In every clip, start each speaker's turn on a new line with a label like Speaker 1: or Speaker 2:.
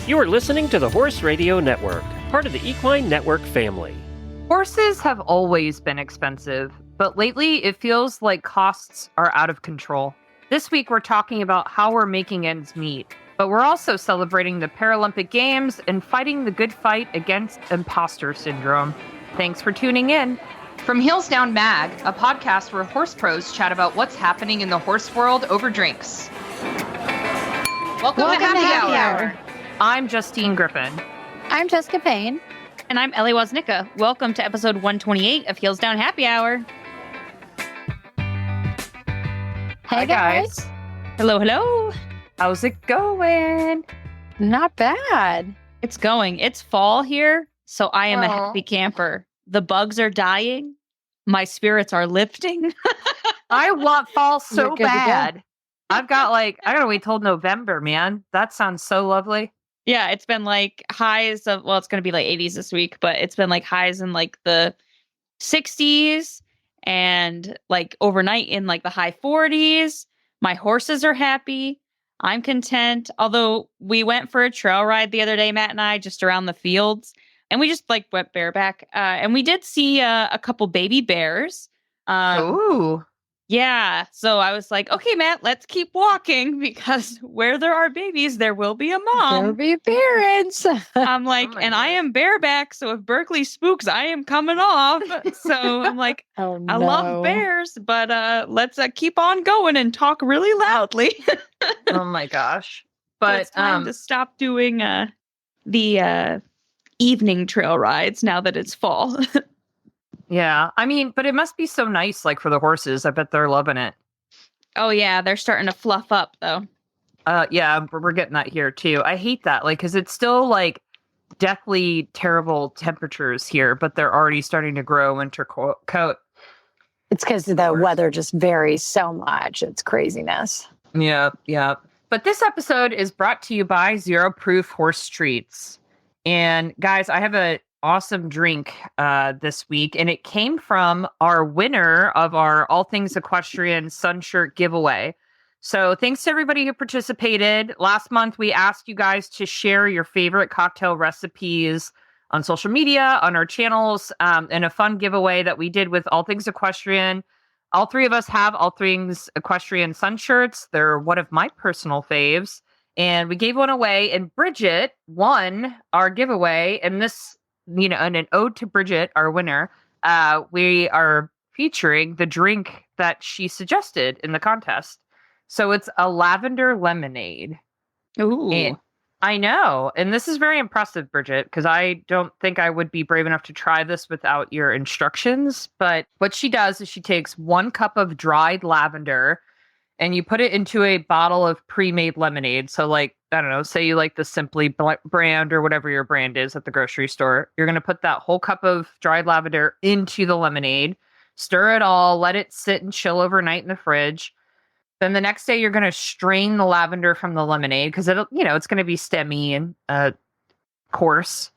Speaker 1: You are listening to the Horse Radio Network, part of the Equine Network family.
Speaker 2: Horses have always been expensive, but lately it feels like costs are out of control. This week we're talking about how we're making ends meet, but we're also celebrating the Paralympic Games and fighting the good fight against imposter syndrome. Thanks for tuning in. From Heels Down Mag, a podcast where horse pros chat about what's happening in the horse world over drinks. Welcome to Happy Hour. I'm Justine Griffin.
Speaker 3: I'm Jessica Payne.
Speaker 4: And I'm Ellie Woznicka. Welcome to episode 128 of Heels Down Happy Hour.
Speaker 3: Hey, guys.
Speaker 4: Hello, hello.
Speaker 2: How's it going?
Speaker 3: Not bad.
Speaker 4: It's going. It's fall here, so I am a happy camper. The bugs are dying. My spirits are lifting.
Speaker 2: I want fall so bad. I gotta wait till November, man. That sounds so lovely.
Speaker 4: Yeah, it's been like highs of, well, it's going to be like 80s this week, but it's been like highs in like the 60s and like overnight in like the high 40s. My horses are happy. I'm content. Although we went for a trail ride the other day, Matt and I, just around the fields, and we just like went bareback. And we did see a couple baby bears.
Speaker 2: Ooh.
Speaker 4: Yeah. So I was like, okay, Matt, let's keep walking because where there are babies, there will be a mom.
Speaker 3: There'll be parents.
Speaker 4: I'm like, and I am bareback. So if Berkeley spooks, I am coming off. So I'm like,
Speaker 3: Oh, no.
Speaker 4: I love bears, but let's keep on going and talk really loudly.
Speaker 2: Oh my gosh.
Speaker 4: But
Speaker 2: But
Speaker 4: it's time to stop doing the evening trail rides now that it's fall.
Speaker 2: yeah, I mean, but it must be so nice, like for the horses. I bet they're loving it.
Speaker 4: Oh, yeah. They're starting to fluff up, though.
Speaker 2: Yeah, we're getting that here too. I hate that, like, because it's still like deathly terrible temperatures here, but they're already starting to grow winter coat.
Speaker 3: It's because the weather just varies so much. It's craziness.
Speaker 2: Yeah, yeah. But this episode is brought to you by Zero Proof Horse Treats. And guys, I have an awesome drink this week, and it came from our winner of our All Things Equestrian Sun Shirt giveaway. So thanks to everybody who participated. Last month, we asked you guys to share your favorite cocktail recipes on social media, on our channels, in a fun giveaway that we did with All Things Equestrian. All three of us have All Things Equestrian Sun Shirts. They're one of my personal faves. And we gave one away, and Bridget won our giveaway. And this, you know, and an ode to Bridget, our winner, we are featuring the drink that she suggested in the contest. So it's a lavender lemonade.
Speaker 4: Ooh.
Speaker 2: And I know. And this is very impressive, Bridget, because I don't think I would be brave enough to try this without your instructions. But what she does is she takes 1 cup of dried lavender and you put it into a bottle of pre-made lemonade. So like, I don't know, say you like the Simply brand or whatever your brand is at the grocery store. You're going to put that whole cup of dried lavender into the lemonade, stir it all, let it sit and chill overnight in the fridge. Then the next day you're going to strain the lavender from the lemonade because it'll, you know, it's going to be stemmy and coarse.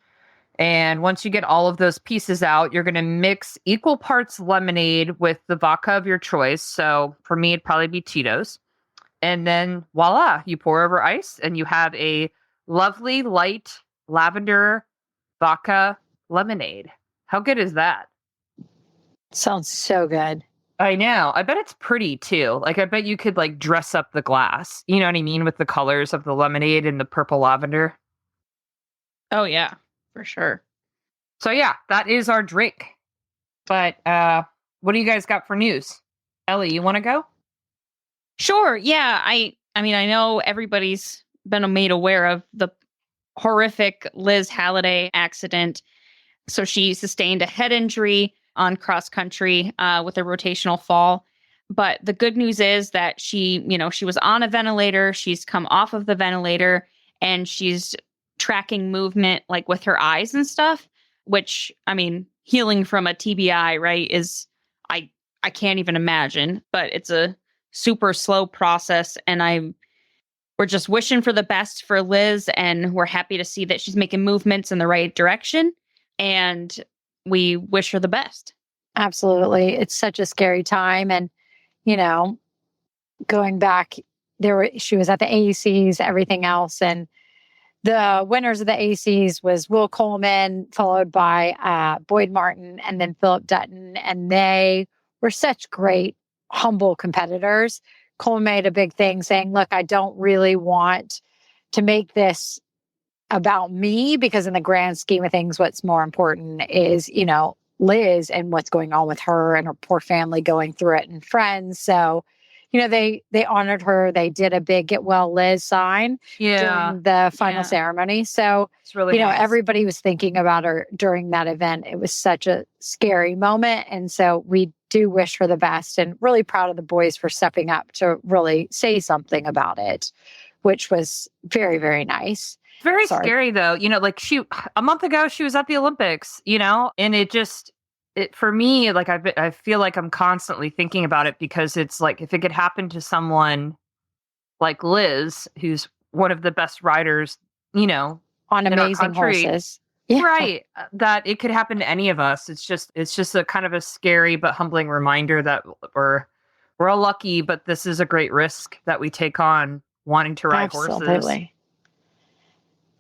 Speaker 2: And once you get all of those pieces out, you're going to mix equal parts lemonade with the vodka of your choice. So for me, it'd probably be Tito's. And then voila, you pour over ice and you have a lovely light lavender vodka lemonade. How good is that?
Speaker 3: Sounds so good.
Speaker 2: I know. I bet it's pretty too. Like, I bet you could like dress up the glass. You know what I mean? With the colors of the lemonade and the purple lavender.
Speaker 4: Oh, yeah. For sure.
Speaker 2: So yeah, that is our drink. But what do you guys got for news? Ellie, you want to go?
Speaker 4: Sure. Yeah. I mean, I know everybody's been made aware of the horrific Liz Halliday accident. So she sustained a head injury on cross country with a rotational fall. But the good news is that she was on a ventilator. She's come off of the ventilator and she's tracking movement like with her eyes and stuff, which, I mean, healing from a TBI, right, is I can't even imagine, but it's a super slow process. And we're just wishing for the best for Liz, and we're happy to see that she's making movements in the right direction, and we wish her the best.
Speaker 3: Absolutely. It's such a scary time. And, you know, going back, she was at the AECs, everything else. And The winners of the ACs was Will Coleman, followed by Boyd Martin, and then Philip Dutton. And they were such great, humble competitors. Coleman made a big thing saying, look, I don't really want to make this about me, because in the grand scheme of things, what's more important is, Liz and what's going on with her and her poor family going through it and friends. So, they honored her. They did a big "Get Well, Liz" sign during the final ceremony. So,
Speaker 2: it's really nice.
Speaker 3: Everybody was thinking about her during that event. It was such a scary moment. And so we do wish her the best, and really proud of the boys for stepping up to really say something about it, which was very, very nice.
Speaker 2: Very scary though. A month ago she was at the Olympics, and it for me, like I feel like I'm constantly thinking about it, because it's like, if it could happen to someone like Liz, who's one of the best riders, on
Speaker 3: amazing horses. Yeah.
Speaker 2: Right. That it could happen to any of us. It's just a kind of a scary but humbling reminder that we're all lucky, but this is a great risk that we take on wanting to ride horses.
Speaker 3: Absolutely.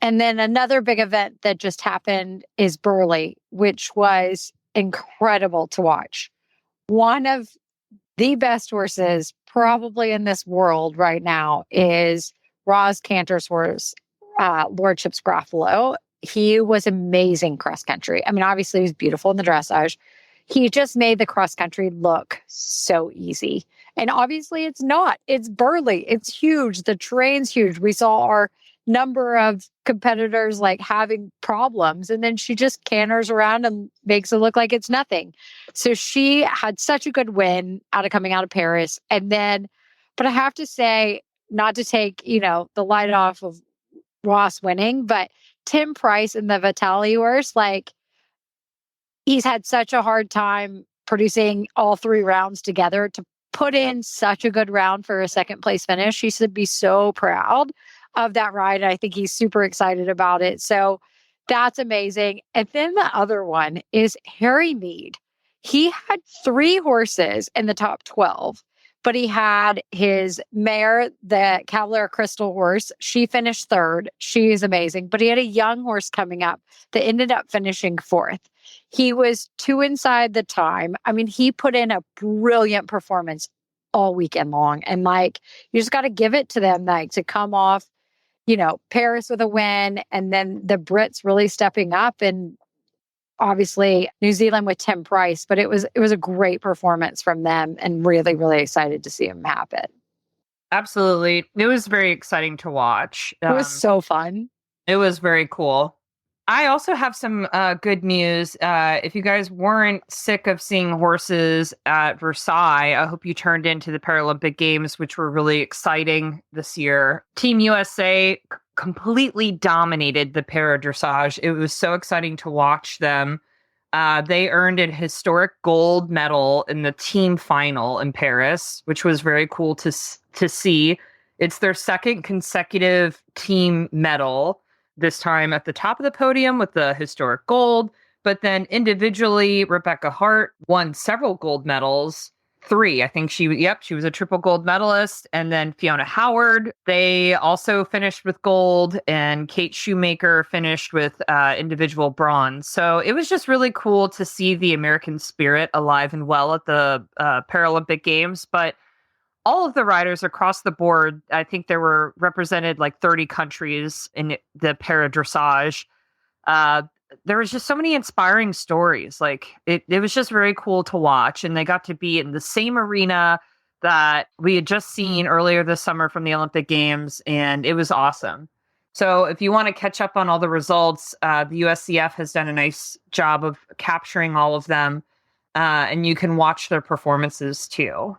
Speaker 3: And then another big event that just happened is Burley, which was incredible to watch. One of the best horses probably in this world right now is Roz Cantor's horse, Lordship's Gruffalo. He was amazing cross country. I mean, obviously he was beautiful in the dressage. He just made the cross country look so easy. And obviously it's not. It's Burley. It's huge. The terrain's huge. We saw our number of competitors like having problems, and then she just canters around and makes it look like it's nothing. So she had such a good win coming out of Paris. And then, but I have to say, not to take, the light off of Ross winning, but Tim Price in the Vitali horse, like, he's had such a hard time producing all 3 rounds together to put in such a good round for a second place finish. He should be so proud of that ride. I think he's super excited about it. So that's amazing. And then the other one is Harry Mead. He had 3 horses in the top 12, but he had his mare, the Cavalier Crystal horse. She finished 3rd. She is amazing. But he had a young horse coming up that ended up finishing 4th. He was 2 inside the time. I mean, he put in a brilliant performance all weekend long. And like, you just got to give it to them, like, to come off, Paris with a win, and then the Brits really stepping up, and obviously New Zealand with Tim Price. But it was a great performance from them, and really, really excited to see him happen.
Speaker 2: Absolutely. It was very exciting to watch.
Speaker 3: It was so fun.
Speaker 2: It was very cool. I also have some good news. If you guys weren't sick of seeing horses at Versailles, I hope you turned into the Paralympic Games, which were really exciting this year. Team USA completely dominated the para dressage. It was so exciting to watch them. They earned a historic gold medal in the team final in Paris, which was very cool to see. It's their 2nd consecutive team medal. This time at the top of the podium with the historic gold, but then individually, Rebecca Hart won several gold medals. 3, I think she was a triple gold medalist. And then Fiona Howard, they also finished with gold, and Kate Shoemaker finished with individual bronze. So it was just really cool to see the American spirit alive and well at the Paralympic Games. But all of the riders across the board, I think there were represented like 30 countries in the para dressage. There was just so many inspiring stories. Like it was just very cool to watch. And they got to be in the same arena that we had just seen earlier this summer from the Olympic Games. And it was awesome. So if you want to catch up on all the results, the USCF has done a nice job of capturing all of them. And you can watch their performances too.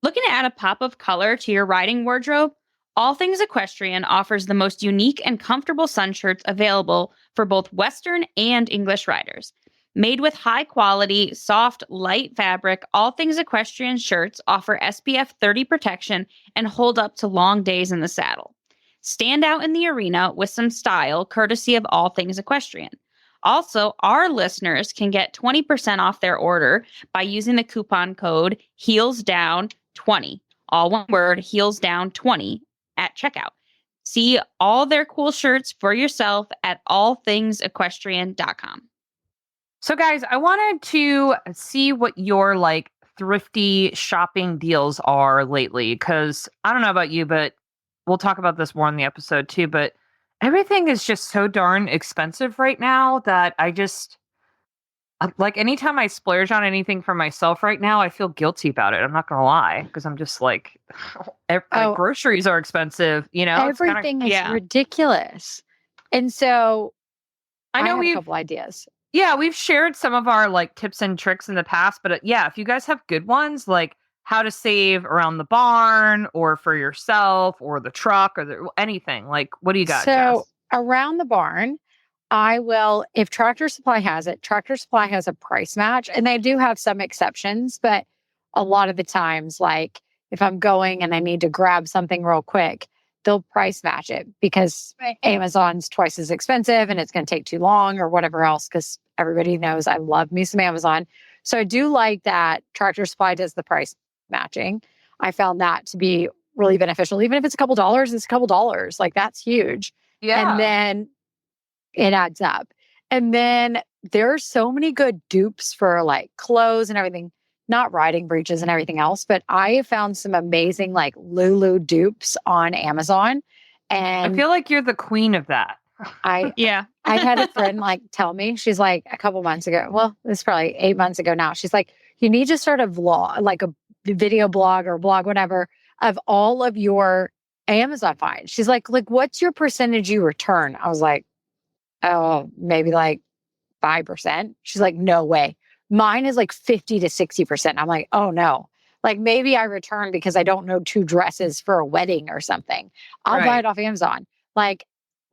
Speaker 4: Looking to add a pop of color to your riding wardrobe? All Things Equestrian offers the most unique and comfortable sun shirts available for both Western and English riders. Made with high-quality, soft, light fabric, All Things Equestrian shirts offer SPF 30 protection and hold up to long days in the saddle. Stand out in the arena with some style, courtesy of All Things Equestrian. Also, our listeners can get 20% off their order by using the coupon code HEELSDOWN20, all one word, HEELSDOWN20 at checkout. See all their cool shirts for yourself at allthingsequestrian.com.
Speaker 2: So guys, I wanted to see what your like thrifty shopping deals are lately, because I don't know about you, but we'll talk about this more in the episode too, but everything is just so darn expensive right now that I just like anytime I splurge on anything for myself right now, I feel guilty about it. I'm not gonna lie, because I'm just like, like groceries are expensive, you know.
Speaker 3: Everything is
Speaker 4: yeah.
Speaker 3: ridiculous, and so
Speaker 2: I know
Speaker 3: have
Speaker 2: we've
Speaker 3: a couple ideas.
Speaker 2: Yeah, we've shared some of our like tips and tricks in the past, but yeah, if you guys have good ones, like how to save around the barn or for yourself or the truck or anything, like what do you got?
Speaker 3: So
Speaker 2: Jess?
Speaker 3: around the barn, I will, if Tractor Supply has it, Tractor Supply has a price match, and they do have some exceptions, but a lot of the times, like if I'm going and I need to grab something real quick, they'll price match it because Amazon's twice as expensive and it's going to take too long or whatever else, because everybody knows I love me some Amazon. So I do like that Tractor Supply does the price matching. I found that to be really beneficial. Even if it's a couple dollars, it's a couple dollars. Like that's huge.
Speaker 2: Yeah.
Speaker 3: And then it adds up. And then there's so many good dupes for like clothes and everything, not riding breeches and everything else, but I have found some amazing like Lulu dupes on Amazon. And
Speaker 2: I feel like you're the queen of that.
Speaker 4: Yeah.
Speaker 3: I had a friend like tell me, she's like a couple months ago, well, it's probably 8 months ago now. She's like, you need to start a vlog, like a video blog or blog, whatever, of all of your Amazon finds. She's like, what's your percentage you return? I was like, oh, maybe like 5%. She's like, no way. Mine is like 50 to 60%. I'm like, oh no. Like maybe I return because I don't know 2 dresses for a wedding or something. I'll buy it off Amazon. Like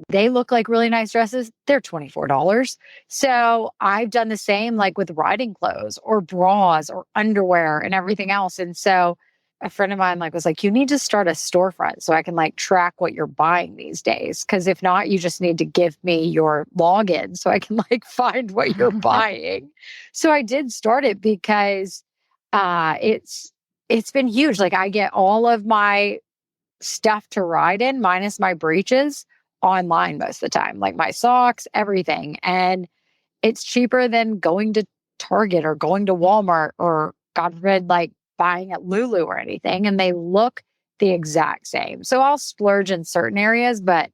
Speaker 3: they look like really nice dresses. They're $24. So I've done the same like with riding clothes or bras or underwear and everything else. And so a friend of mine was like, you need to start a storefront so I can like track what you're buying these days. Cause if not, you just need to give me your login so I can like find what you're buying. So I did start it because it's been huge. Like I get all of my stuff to ride in minus my breeches online most of the time, like my socks, everything. And it's cheaper than going to Target or going to Walmart or God forbid, like buying at Lulu or anything. And they look the exact same. So I'll splurge in certain areas, but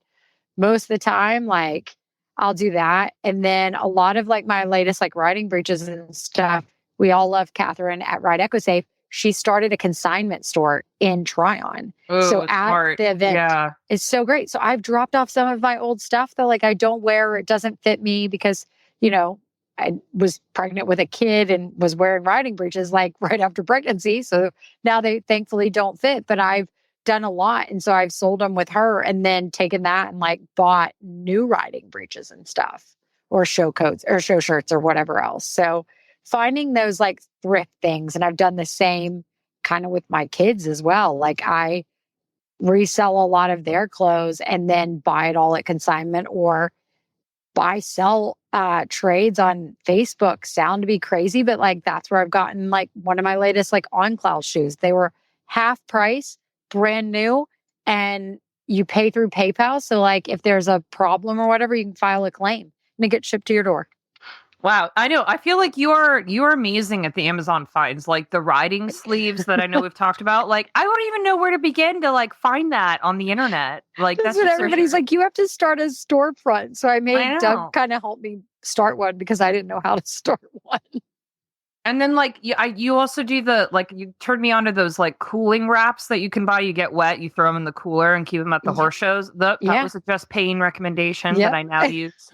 Speaker 3: most of the time, like I'll do that. And then a lot of like my latest like riding breeches and stuff, we all love Catherine at Ride EcoSafe. She started a consignment store in Tryon.
Speaker 2: Ooh,
Speaker 3: so at
Speaker 2: smart.
Speaker 3: the event, it's so great. So I've dropped off some of my old stuff that like I don't wear or it doesn't fit me because, you know, I was pregnant with a kid and was wearing riding breeches like right after pregnancy. So now they thankfully don't fit, but I've done a lot. And so I've sold them with her and then taken that and like bought new riding breeches and stuff or show coats or show shirts or whatever else. So finding those like thrift things. And I've done the same kind of with my kids as well. Like I resell a lot of their clothes and then buy it all at consignment or sell trades on Facebook. Sound to be crazy, but like that's where I've gotten like one of my latest like On Cloud shoes. They were half price, brand new, and you pay through PayPal. So like if there's a problem or whatever, you can file a claim and it gets shipped to your door.
Speaker 2: Wow, I know. I feel like you're amazing at the Amazon finds, like the riding sleeves that I know we've talked about. Like I don't even know where to begin to like find that on the internet. Like
Speaker 3: that's what everybody's like. You have to start a storefront. So I made Doug kind of help me start one because I didn't know how to start one.
Speaker 2: And then like you also do the like you turned me on to those like cooling wraps that you can buy. You get wet, you throw them in the cooler and keep them at the horse shows. That was a Just Payne recommendation that I now use.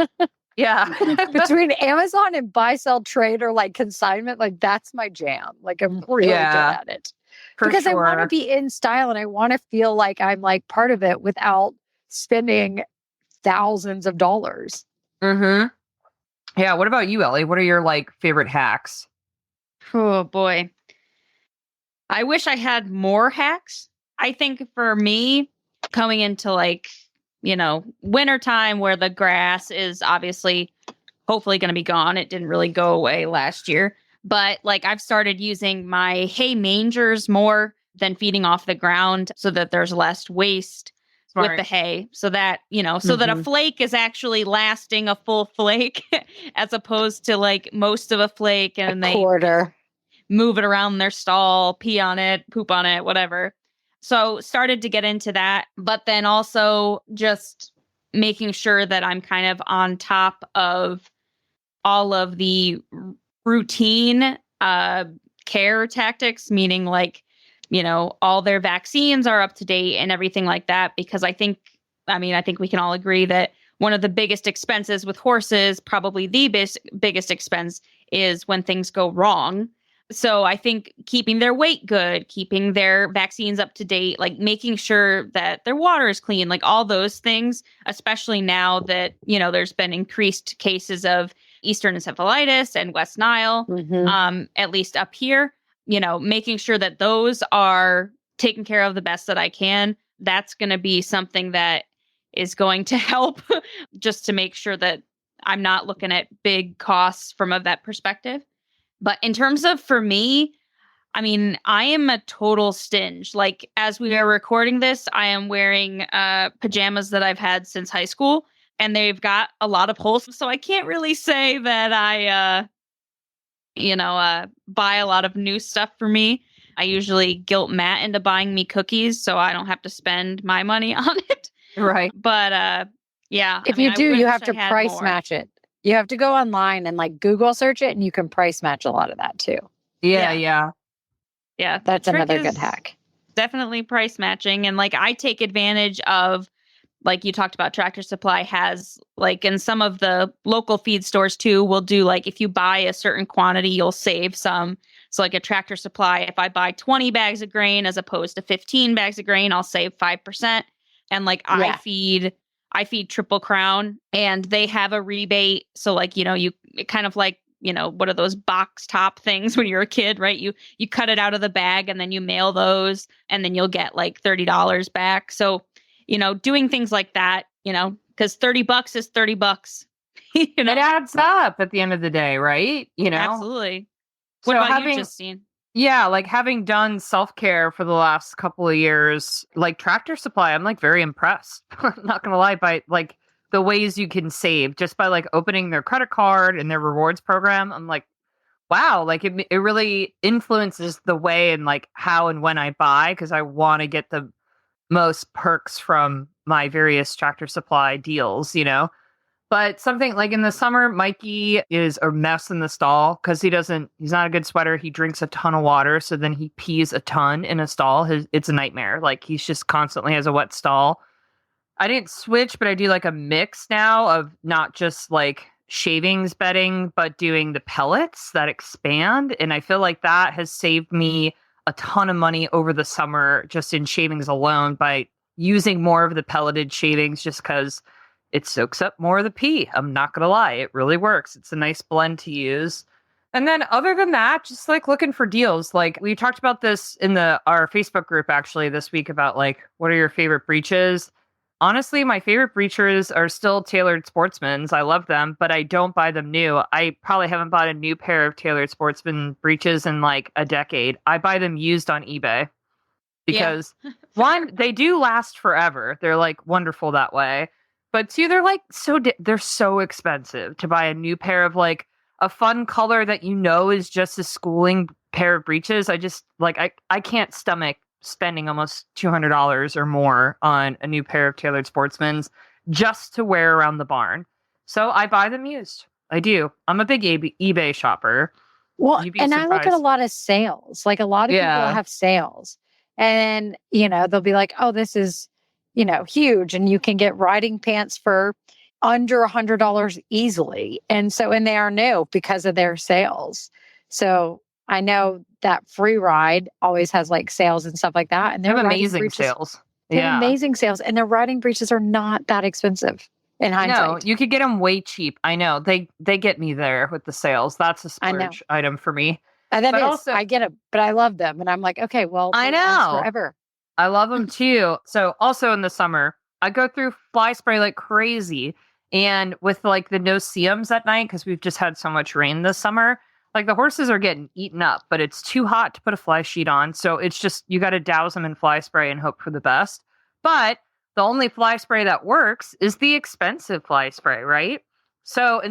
Speaker 2: Yeah.
Speaker 3: Between Amazon and buy, sell, trade or like consignment, like that's my jam. Like I'm really good at it. Because I want to be in style and I want to feel like I'm like part of it without spending thousands of dollars.
Speaker 2: Mm-hmm. Yeah. What about you, Ellie? What are your like favorite hacks?
Speaker 4: Oh boy. I wish I had more hacks. I think for me, coming into like, you know, wintertime where the grass is obviously hopefully going to be gone. It didn't really go away last year. But like I've started using my hay mangers more than feeding off the ground so that there's less waste.
Speaker 2: Smart.
Speaker 4: with the hay, so that, so that a flake is actually lasting a full flake as opposed to like most of a flake and they
Speaker 3: Quarter.
Speaker 4: move it around their stall, pee on it, poop on it, whatever. So started to get into that, but then also just making sure that I'm kind of on top of all of the routine care tactics, meaning like, all their vaccines are up to date and everything like that. Because I think we can all agree that one of the biggest expenses with horses, probably the biggest expense, is when things go wrong. So I think keeping their weight good, keeping their vaccines up to date, like making sure that their water is clean, like all those things, especially now that, there's been increased cases of Eastern encephalitis and West Nile, at least up here, making sure that those are taken care of the best that I can. That's going to be something that is going to help just to make sure that I'm not looking at big costs from that perspective. But in terms of, for me, I am a total stinge. Like, as we are recording this, I am wearing pajamas that I've had since high school, and they've got a lot of holes. So I can't really say that I, buy a lot of new stuff for me. I usually guilt Matt into buying me cookies so I don't have to spend my money on it.
Speaker 2: Right.
Speaker 4: But yeah.
Speaker 3: If you do, you have to price match it. You have to go online and like Google search it, and you can price match a lot of that too.
Speaker 2: Yeah.
Speaker 3: That's another good hack.
Speaker 4: Definitely price matching. And like, I take advantage of, like you talked about, Tractor Supply has, like, in some of the local feed stores too, will do like, if you buy a certain quantity, you'll save some. So like a Tractor Supply, if I buy 20 bags of grain as opposed to 15 bags of grain, I'll save 5%. And like, I feed Triple Crown, and they have a rebate. So like, you kind of like, what are those box top things when you're a kid, right? You cut it out of the bag and then you mail those, and then you'll get like $30 back. So, doing things like that, because $30 is $30.
Speaker 2: It adds up at the end of the day, right?
Speaker 4: Absolutely. What
Speaker 2: So
Speaker 4: about you, Justine?
Speaker 2: Yeah, like having done self-care for the last couple of years, like Tractor Supply, I'm like very impressed. I'm not gonna lie, by like the ways you can save just by like opening their credit card and their rewards program. I'm like, wow, like it really influences the way and like how and when I buy, because I want to get the most perks from my various Tractor Supply deals, But something like in the summer, Mikey is a mess in the stall because he's not a good sweater. He drinks a ton of water. So then he pees a ton in a stall. It's a nightmare. Like, he's just constantly has a wet stall. I didn't switch, but I do like a mix now of not just like shavings bedding, but doing the pellets that expand. And I feel like that has saved me a ton of money over the summer just in shavings alone by using more of the pelleted shavings, just because it soaks up more of the pee. I'm not going to lie. It really works. It's a nice blend to use. And then other than that, just like looking for deals. Like, we talked about this in our Facebook group actually this week about like, what are your favorite breeches? Honestly, my favorite breeches are still Tailored Sportsman's. I love them, but I don't buy them new. I probably haven't bought a new pair of Tailored Sportsman breeches in like a decade. I buy them used on eBay because one, they do last forever. They're like wonderful that way. But two, they're like they're so expensive to buy a new pair of like a fun color that is just a schooling pair of breeches. I just like I can't stomach spending almost $200 or more on a new pair of Tailored Sportsman's just to wear around the barn. So I buy them used. I do. I'm a big eBay shopper.
Speaker 3: Well, and I look at a lot of sales. Like, a lot of people have sales, and they'll be like, "Oh, this is huge," and you can get riding pants for under $100 easily. And they are new because of their sales. So I know that Free Ride always has like sales and stuff like that. And
Speaker 2: they have amazing sales.
Speaker 3: They have amazing sales. And their riding breeches are not that expensive in hindsight.
Speaker 2: No, you could get them way cheap. I know. They get me there with the sales. That's a splurge item for me.
Speaker 3: And then I get it, but I love them. And I'm like, okay, well,
Speaker 2: I know.
Speaker 3: Forever.
Speaker 2: I love them too. So also in the summer, I go through fly spray like crazy. And with like the no-see-ums at night, because we've just had so much rain this summer, like the horses are getting eaten up, but it's too hot to put a fly sheet on. So it's just, you got to douse them in fly spray and hope for the best. But the only fly spray that works is the expensive fly spray, right? So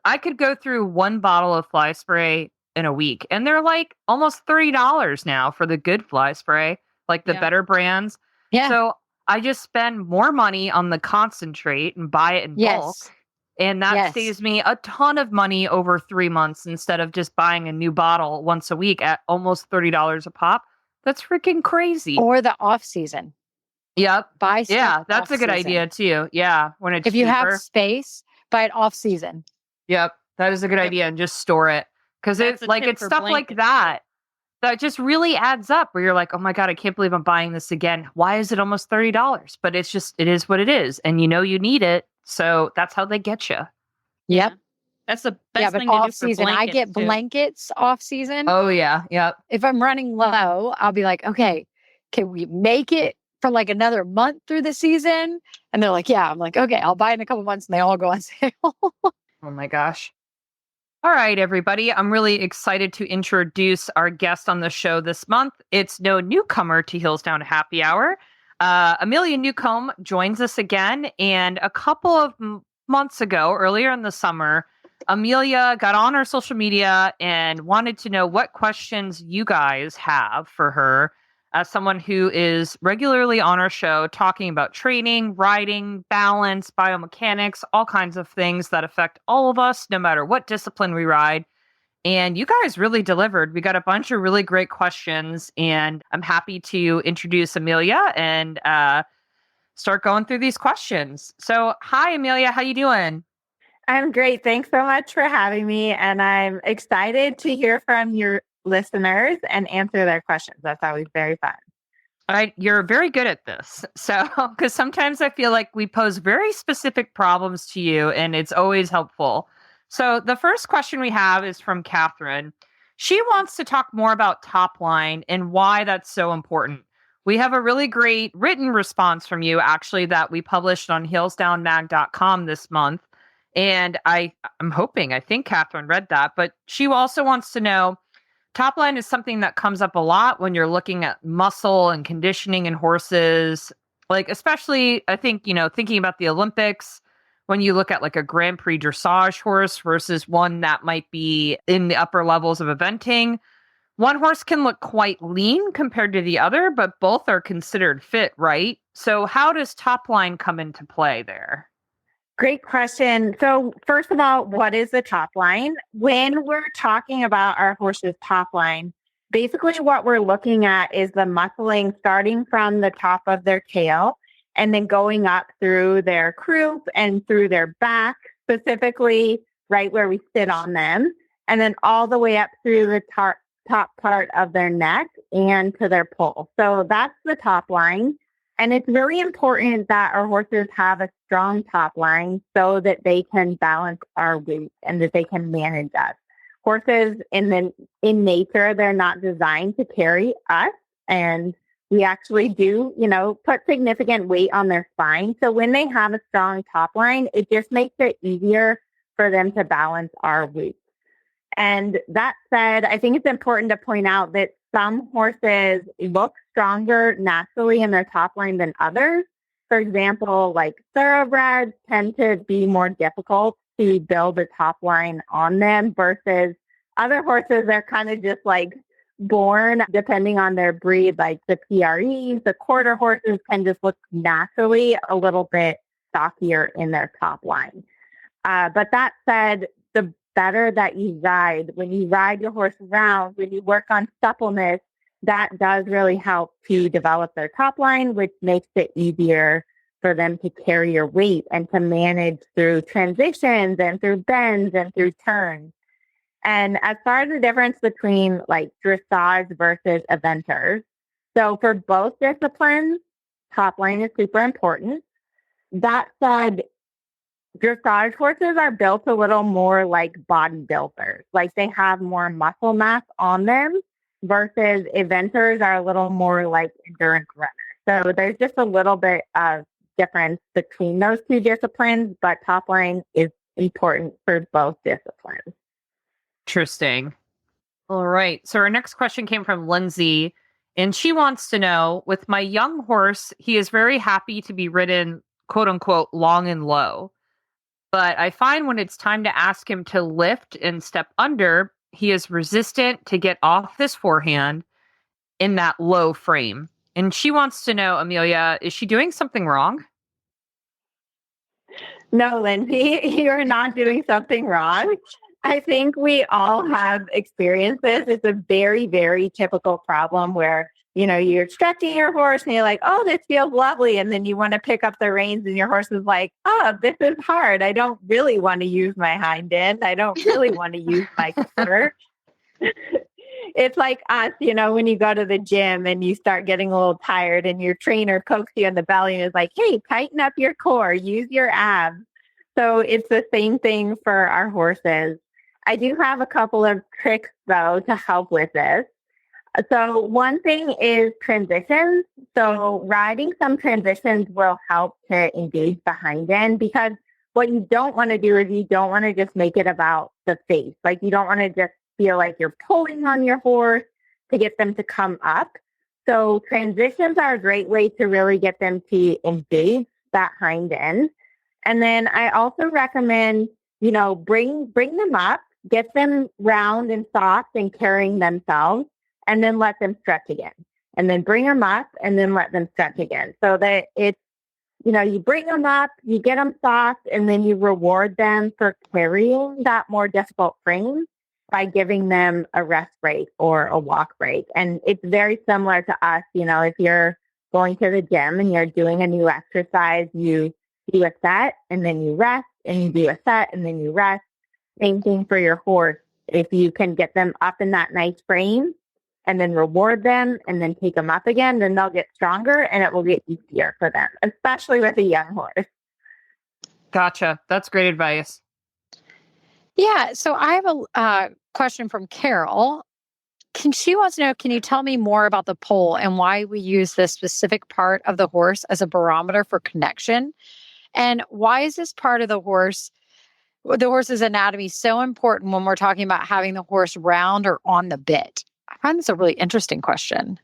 Speaker 2: I could go through one bottle of fly spray in a week, and they're like almost $30 now for the good fly spray, like the better brands.
Speaker 3: Yeah.
Speaker 2: So I just spend more money on the concentrate and buy it in bulk. And that saves me a ton of money over 3 months instead of just buying a new bottle once a week at almost $30 a pop. That's freaking crazy.
Speaker 3: Or the off season.
Speaker 2: Yep.
Speaker 3: Buy stuff.
Speaker 2: Yeah, that's a good idea too. Yeah, when it's
Speaker 3: if you have
Speaker 2: cheaper.
Speaker 3: space, buy it off season.
Speaker 2: Yep, that is a good idea, and just store it because it's like it's stuff like that just really adds up. Where you're like, oh my god, I can't believe I'm buying this again. Why is it almost $30? But it is what it is, and you know you need it, so that's how they get you.
Speaker 3: Yep.
Speaker 4: That's the best thing
Speaker 3: off
Speaker 4: to do for
Speaker 3: season. I get
Speaker 4: too.
Speaker 3: blankets off season.
Speaker 2: Oh yeah, yep.
Speaker 3: If I'm running low, I'll be like, okay, can we make it for like another month through the season? And they're like, yeah. I'm like, okay, I'll buy it in a couple months, and they all go on sale.
Speaker 2: Oh my gosh. All right, everybody. I'm really excited to introduce our guest on the show this month. It's no newcomer to Hillsdown Happy Hour. Amelia Newcomb joins us again. And a couple of months ago, earlier in the summer, Amelia got on our social media and wanted to know what questions you guys have for her as someone who is regularly on our show talking about training, riding, balance, biomechanics, all kinds of things that affect all of us, no matter what discipline we ride. And you guys really delivered. We got a bunch of really great questions, and I'm happy to introduce Amelia and start going through these questions. So, hi, Amelia. How you doing?
Speaker 5: I'm great. Thanks so much for having me. And I'm excited to hear from your listeners and answer their questions. That's always very fun.
Speaker 2: All right. You're very good at this. So, because sometimes I feel like we pose very specific problems to you, and it's always helpful. So, the first question we have is from Catherine. She wants to talk more about top line and why that's so important. We have a really great written response from you, actually, that we published on hillsdownmag.com this month. And I think Catherine read that, but she also wants to know, top line is something that comes up a lot when you're looking at muscle and conditioning in horses. Like, especially, I think, thinking about the Olympics, when you look at like a Grand Prix dressage horse versus one that might be in the upper levels of eventing. One horse can look quite lean compared to the other, but both are considered fit, right? So how does top line come into play there?
Speaker 5: Great question. So first of all, what is the top line? When we're talking about our horse's top line, basically what we're looking at is the muscling starting from the top of their tail and then going up through their croup and through their back, specifically right where we sit on them, and then all the way up through the top part of their neck and to their poll. So that's the top line. And it's really important that our horses have a strong top line so that they can balance our weight and that they can manage us. Horses in nature, they're not designed to carry us. And we actually do, put significant weight on their spine. So when they have a strong top line, it just makes it easier for them to balance our weight. And that said, I think it's important to point out that some horses look stronger naturally in their top line than others. For example, like thoroughbreds tend to be more difficult to build a top line on them versus other horses. They're kind of just like born depending on their breed, like the PREs, the quarter horses can just look naturally a little bit stockier in their top line. But that said, the better that you ride, when you ride your horse around, when you work on suppleness, that does really help to develop their top line, which makes it easier for them to carry your weight and to manage through transitions and through bends and through turns. And as far as the difference between like dressage versus eventers, so for both disciplines, top line is super important. That said, dressage horses are built a little more like bodybuilders, like they have more muscle mass on them versus eventers are a little more like endurance runners. So there's just a little bit of difference between those two disciplines, but top line is important for both disciplines.
Speaker 2: Interesting. All right. So our next question came from Lindsay, And she wants to know, with my young horse, he is very happy to be ridden, quote unquote, long and low. But I find when it's time to ask him to lift and step under, he is resistant to get off this forehand in that low frame. And she wants to know, Amelia, is she doing something wrong?
Speaker 5: No, Lindsay, you're not doing something wrong. I think we all have experienced this. It's a very, very typical problem where, you're stretching your horse and you're like, oh, this feels lovely. And then you want to pick up the reins and your horse is like, oh, this is hard. I don't really want to use my hind end. I don't really want to use my quarter. It's like us, when you go to the gym and you start getting a little tired and your trainer pokes you in the belly and is like, hey, tighten up your core, use your abs. So it's the same thing for our horses. I do have a couple of tricks, though, to help with this. So one thing is transitions. So riding some transitions will help to engage the hind end, because what you don't want to do is you don't want to just make it about the face. Like, you don't want to just feel like you're pulling on your horse to get them to come up. So transitions are a great way to really get them to engage that hind end. And then I also recommend, bring them up, get them round and soft and carrying themselves, and then let them stretch again. And then bring them up and then let them stretch again. So that it's, you bring them up, you get them soft, and then you reward them for carrying that more difficult frame by giving them a rest break or a walk break. And it's very similar to us. If you're going to the gym and you're doing a new exercise, you do a set and then you rest, and you do a set and then you rest. Same thing for your horse. If you can get them up in that nice frame and then reward them and then take them up again, then they'll get stronger and it will get easier for them, especially with a young horse.
Speaker 2: Gotcha. That's great advice.
Speaker 3: Yeah. So I have a question from Carol. She wants to know, can you tell me more about the pole and why we use this specific part of the horse as a barometer for connection? And why is this part of the horse's anatomy so important when we're talking about having the horse round or on the bit? I find this a really interesting question.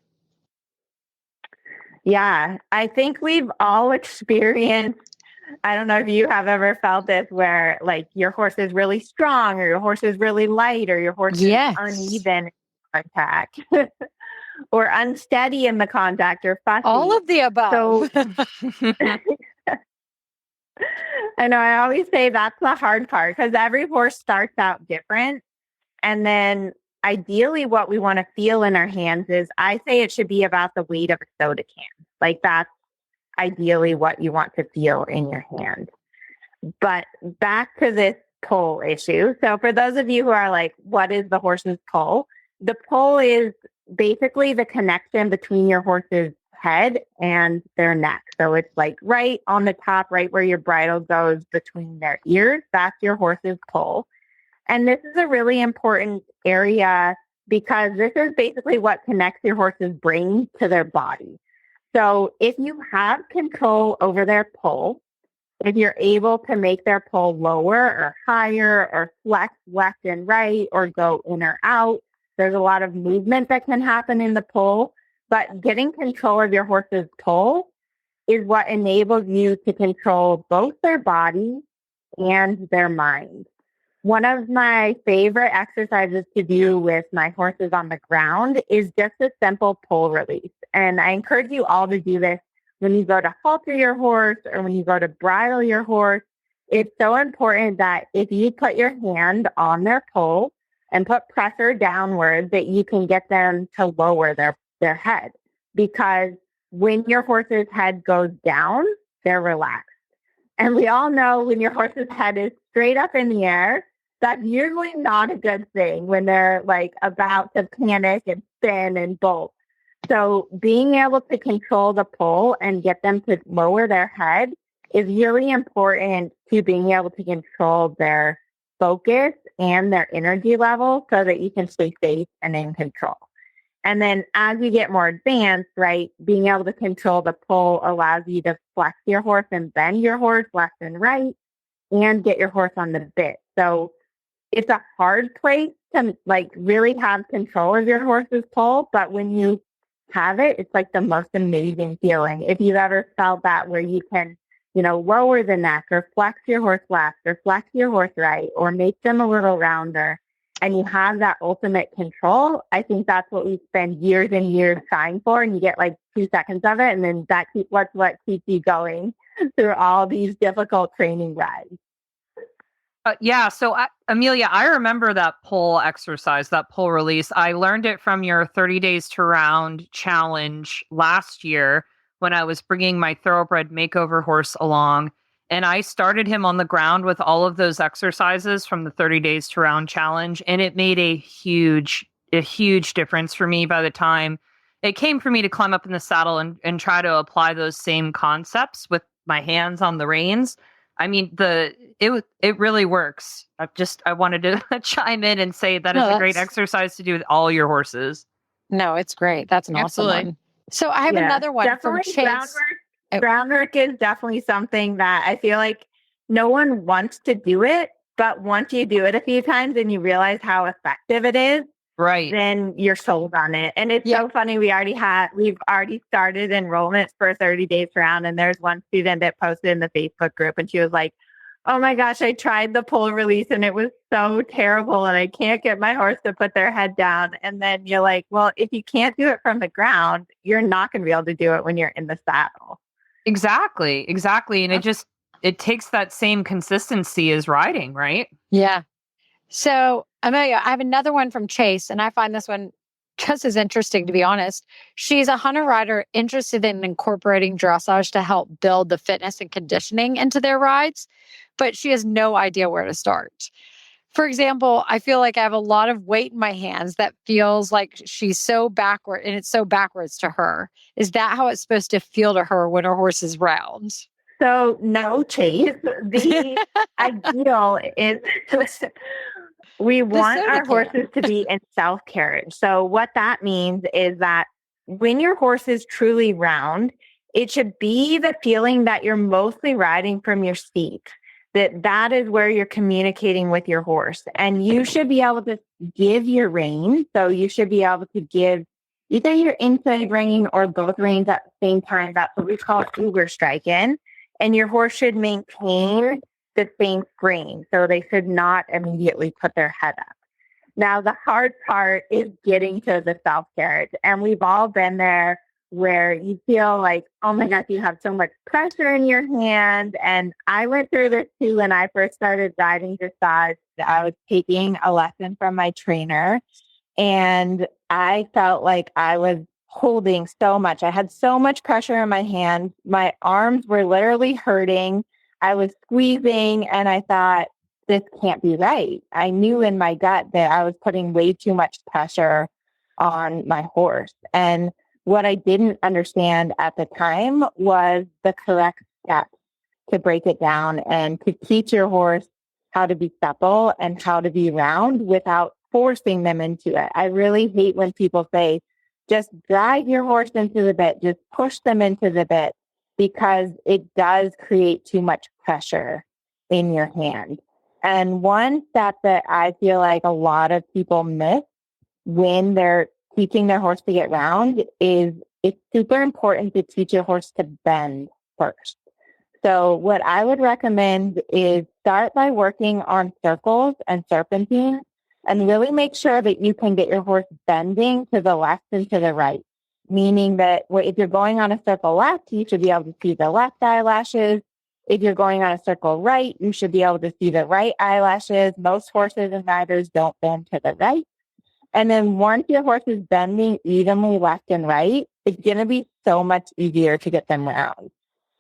Speaker 5: Yeah, I think we've all experienced, I don't know if you have ever felt this, where like your horse is really strong or your horse is really light or your horse is uneven in contact or unsteady in the contact or fussy.
Speaker 3: All of the above.
Speaker 5: So I know, I always say that's the hard part, because every horse starts out different. And then ideally what we want to feel in our hands is, I say it should be about the weight of a soda can. Like, that's ideally what you want to feel in your hand. But back to this pole issue. So for those of you who are like, what is the horse's pole? The pole is basically the connection between your horse's head and their neck. So it's like right on the top, right where your bridle goes between their ears. That's your horse's pole. And this is a really important area because this is basically what connects your horse's brain to their body. So if you have control over their pole, if you're able to make their pole lower or higher or flex left and right or go in or out, there's a lot of movement that can happen in the pole. But getting control of your horse's pole is what enables you to control both their body and their mind. One of my favorite exercises to do with my horses on the ground is just a simple pole release. And I encourage you all to do this when you go to halter your horse or when you go to bridle your horse. It's so important that if you put your hand on their pole and put pressure downward, that you can get them to lower their head. Because when your horse's head goes down, they're relaxed. And we all know when your horse's head is straight up in the air, that's usually not a good thing when they're like about to panic and spin and bolt. So being able to control the pole and get them to lower their head is really important to being able to control their focus and their energy level so that you can stay safe and in control. And then as you get more advanced, right, being able to control the pole allows you to flex your horse and bend your horse left and right and get your horse on the bit. So it's a hard place to like really have control of your horse's pole, but when you have it, it's like the most amazing feeling. If you've ever felt that where you can, lower the neck or flex your horse left or flex your horse right or make them a little rounder and you have that ultimate control, I think that's what we spend years and years trying for. And you get like 2 seconds of it. And then that's what keeps you going through all these difficult training rides.
Speaker 2: Yeah. So, Amelia, I remember that pull exercise, that pull release. I learned it from your 30 Days to Round challenge last year when I was bringing my thoroughbred makeover horse along. And I started him on the ground with all of those exercises from the 30 Days to Round challenge. And it made a huge difference for me by the time it came for me to climb up in the saddle and try to apply those same concepts with my hands on the reins. I mean, it really works. I wanted to chime in and say that is a great exercise to do with all your horses.
Speaker 3: No, it's great. That's an awesome one. So I have another one from Chase.
Speaker 5: Groundwork is definitely something that I feel like no one wants to do it, but once you do it a few times and you realize how effective it is,
Speaker 2: right,
Speaker 5: then you're sold on it. And it's so funny. We've already started enrollment for 30 Days Round. And there's one student that posted in the Facebook group and she was like, oh my gosh, I tried the pull release and it was so terrible and I can't get my horse to put their head down. And then you're like, well, if you can't do it from the ground, you're not going to be able to do it when you're in the saddle.
Speaker 2: Exactly. And it takes that same consistency as riding, right?
Speaker 3: Yeah. So, Amelia, I have another one from Chase, and I find this one just as interesting, to be honest. She's a hunter rider interested in incorporating dressage to help build the fitness and conditioning into their rides, but she has no idea where to start. For example, I feel like I have a lot of weight in my hands that feels like she's so backward, and it's so backwards to her. Is that how it's supposed to feel to her when her horse is round?
Speaker 5: So, no, Chase. The ideal is we want our horses to be in self-carriage. So what that means is that when your horse is truly round, it should be the feeling that you're mostly riding from your seat, that is where you're communicating with your horse. And you should be able to give your rein. So you should be able to give either your inside rein or both reins at the same time. That's what we call uber striking. And your horse should maintain the same screen. So they should not immediately put their head up. Now, the hard part is getting to the self-carriage. And we've all been there where you feel like, oh my gosh, you have so much pressure in your hand. And I went through this too when I first started riding dressage. I was taking a lesson from my trainer and I felt like I was holding so much. I had so much pressure in my hand. My arms were literally hurting. I was squeezing and I thought, this can't be right. I knew in my gut that I was putting way too much pressure on my horse. And what I didn't understand at the time was the correct steps to break it down and to teach your horse how to be supple and how to be round without forcing them into it. I really hate when people say, just drive your horse into the bit, just push them into the bit, because it does create too much pressure in your hand. And one step that I feel like a lot of people miss when they're teaching their horse to get round is it's super important to teach your horse to bend first. So what I would recommend is start by working on circles and serpentines and really make sure that you can get your horse bending to the left and to the right. Meaning that if you're going on a circle left, you should be able to see the left eyelashes. If you're going on a circle right, you should be able to see the right eyelashes. Most horses and riders don't bend to the right. And then once your horse is bending evenly left and right, it's going to be so much easier to get them round.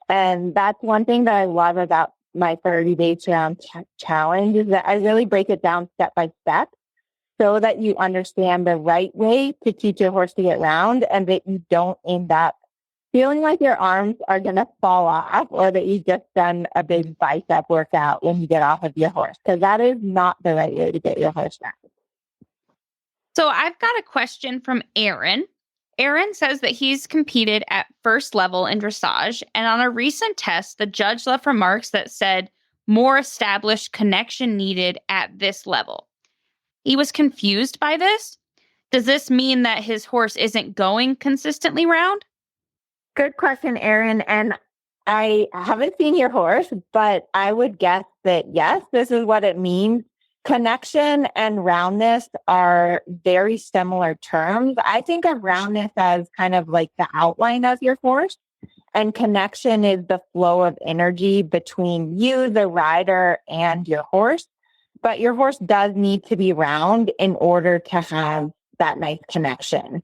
Speaker 5: And that's one thing that I love about my 30 Days Round challenge is that I really break it down step by step so that you understand the right way to teach your horse to get round and that you don't end up feeling like your arms are going to fall off or that you've just done a big bicep workout when you get off of your horse, because that is not the right way to get your horse round.
Speaker 4: So I've got a question from Aaron. Aaron says that he's competed at first level in dressage, and on a recent test, the judge left remarks that said more established connection needed at this level. He was confused by this. Does this mean that his horse isn't going consistently round?
Speaker 5: Good question, Erin. And I haven't seen your horse, but I would guess that yes, this is what it means. Connection and roundness are very similar terms. I think of roundness as kind of like the outline of your horse, and connection is the flow of energy between you, the rider, and your horse. But your horse does need to be round in order to have that nice connection.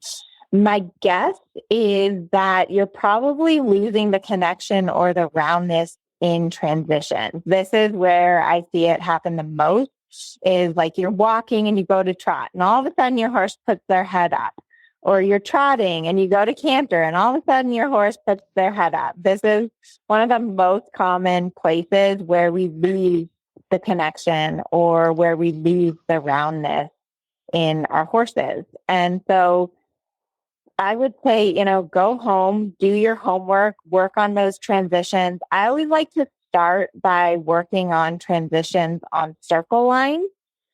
Speaker 5: My guess is that you're probably losing the connection or the roundness in transition. This is where I see it happen the most, is like you're walking and you go to trot and all of a sudden your horse puts their head up, or you're trotting and you go to canter and all of a sudden your horse puts their head up. This is one of the most common places where we lose the connection or where we lose the roundness in our horses. And so I would say, go home, do your homework, work on those transitions. I always like to start by working on transitions on circle lines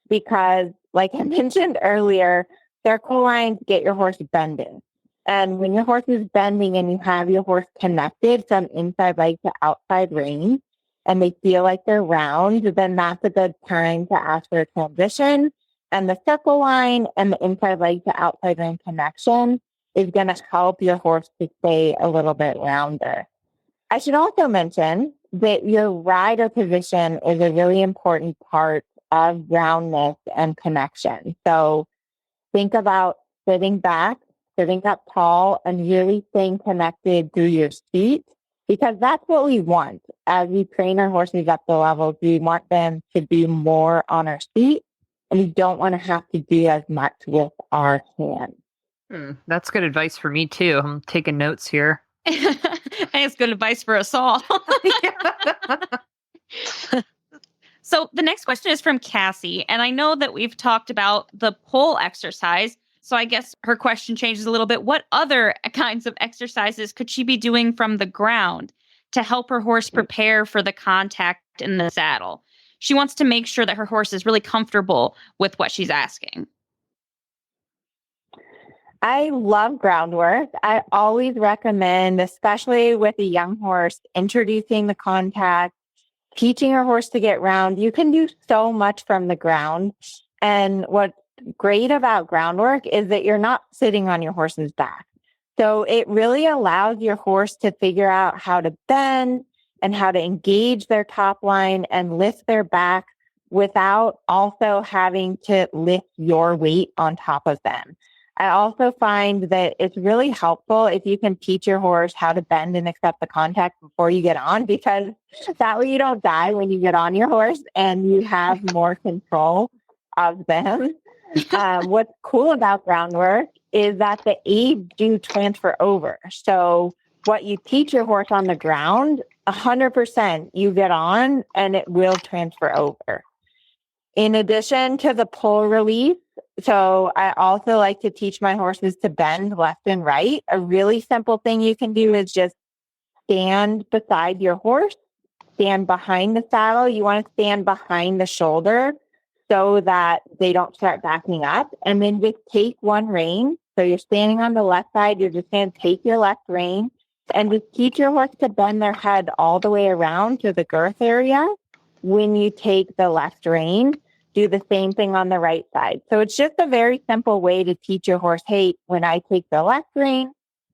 Speaker 5: because, like I mentioned earlier, circle lines get your horse bending. And when your horse is bending and you have your horse connected from inside leg to outside rein, and they feel like they're round, then that's a good time to ask for a transition. And the circle line and the inside leg to outside rein connection is going to help your horse to stay a little bit rounder. I should also mention that your rider position is a really important part of roundness and connection. So think about sitting back, sitting up tall, and really staying connected through your seat, because that's what we want. As we train our horses up the levels, we want them to do more on our seat, and we don't want to have to do as much with our hands.
Speaker 2: That's good advice for me too. I'm taking notes here.
Speaker 4: And it's good advice for us all. So the next question is from Cassie. And I know that we've talked about the pole exercise. So I guess her question changes a little bit. What other kinds of exercises could she be doing from the ground to help her horse prepare for the contact in the saddle? She wants to make sure that her horse is really comfortable with what she's asking.
Speaker 5: I love groundwork. I always recommend, especially with a young horse, introducing the contact, teaching your horse to get round. You can do so much from the ground. And what's great about groundwork is that you're not sitting on your horse's back. So it really allows your horse to figure out how to bend and how to engage their top line and lift their back without also having to lift your weight on top of them. I also find that it's really helpful if you can teach your horse how to bend and accept the contact before you get on, because that way you don't die when you get on your horse and you have more control of them. What's cool about groundwork is that the aids do transfer over. So what you teach your horse on the ground, 100% you get on and it will transfer over. In addition to the pull release, so I also like to teach my horses to bend left and right. A really simple thing you can do is just stand beside your horse, stand behind the saddle. You want to stand behind the shoulder so that they don't start backing up. And then just take one rein. So you're standing on the left side. You're just going to take your left rein and just teach your horse to bend their head all the way around to the girth area. When you take the left rein, do the same thing on the right side. So it's just a very simple way to teach your horse, hey, when I take the left rein,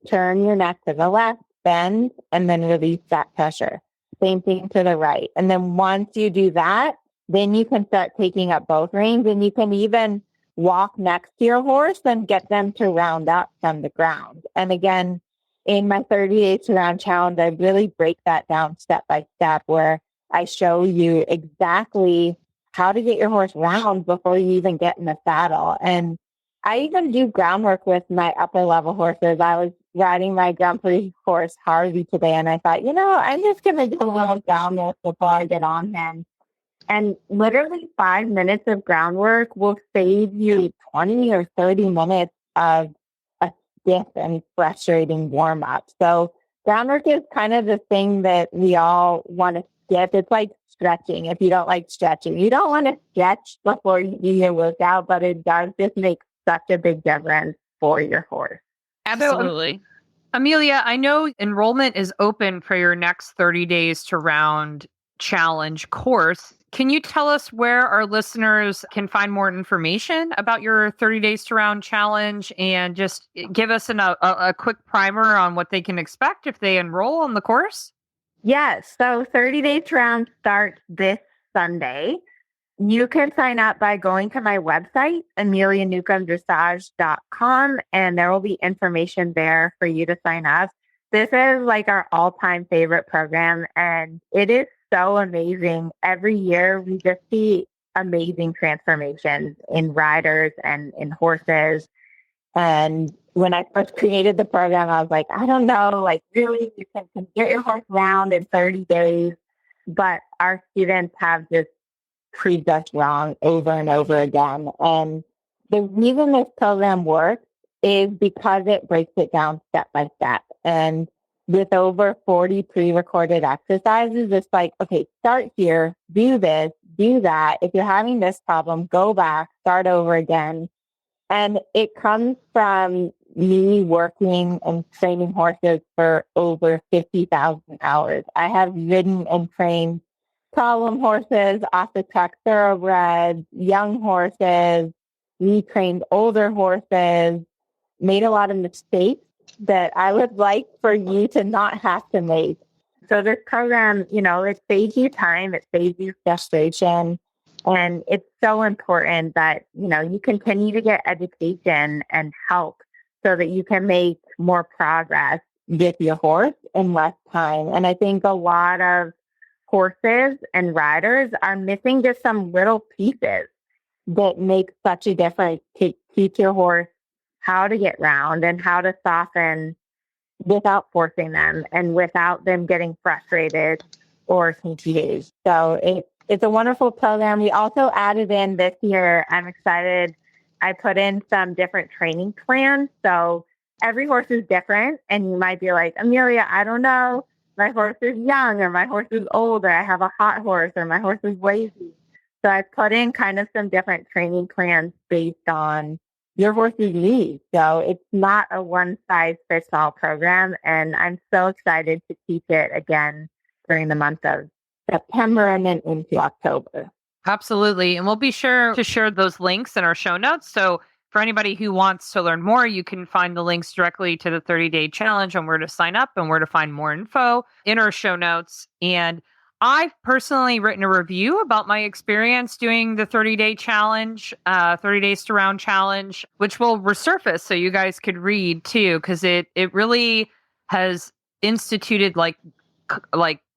Speaker 5: turn your neck to the left, bend, and then release that pressure. Same thing to the right. And then once you do that, then you can start taking up both reins, and you can even walk next to your horse and get them to round up from the ground. And again, in my 30 Days to Round Challenge, I really break that down step by step, where I show you exactly how to get your horse round before you even get in the saddle. And I even do groundwork with my upper level horses. I was riding my Grand Prix horse, Harvey, today, and I thought, I'm just going to do a little groundwork before I get on him. And literally 5 minutes of groundwork will save you 20 or 30 minutes of a stiff and frustrating warm up. So groundwork is kind of the thing that we all want to skip. It's like stretching. If you don't like stretching, you don't want to stretch before you do your workout, but it does just make such a big difference for your horse.
Speaker 4: Absolutely.
Speaker 2: Amelia, I know enrollment is open for your next 30 Days to Round Challenge course. Can you tell us where our listeners can find more information about your 30 Days to Round Challenge and just give us a quick primer on what they can expect if they enroll on the course?
Speaker 5: Yes. So 30 Days to Round starts this Sunday. You can sign up by going to my website, amelianewcombdressage.com, and there will be information there for you to sign up. This is like our all-time favorite program, and it is so amazing. Every year, we just see amazing transformations in riders and in horses. And when I first created the program, I was like, I don't know, like really, you can get your horse round in 30 days. But our students have just proved us wrong over and over again. And the reason this program works is because it breaks it down step by step. And with over 40 pre-recorded exercises, it's like, okay, start here, do this, do that. If you're having this problem, go back, start over again. And it comes from me working and training horses for over 50,000 hours. I have ridden and trained problem horses, off the track thoroughbreds, young horses. We trained older horses, made a lot of mistakes that I would like for you to not have to make. So this program, it saves you time, it saves you frustration. And it's so important that, you continue to get education and help so that you can make more progress with your horse in less time. And I think a lot of horses and riders are missing just some little pieces that make such a difference to teach your horse how to get round and how to soften without forcing them and without them getting frustrated or confused. So it's a wonderful program. We also added in this year, I'm excited, I put in some different training plans. So every horse is different. And you might be like, Amelia, I don't know. My horse is young or my horse is old or I have a hot horse or my horse is lazy. So I put in kind of some different training plans based on your horse's needs. So it's not a one-size-fits-all program. And I'm so excited to teach it again during the month of September and then into October.
Speaker 2: Absolutely. And we'll be sure to share those links in our show notes. So for anybody who wants to learn more, you can find the links directly to the 30-day challenge and where to sign up and where to find more info in our show notes. And I've personally written a review about my experience doing the 30-day challenge, 30 Days to Round challenge, which will resurface so you guys could read too, because it really has instituted like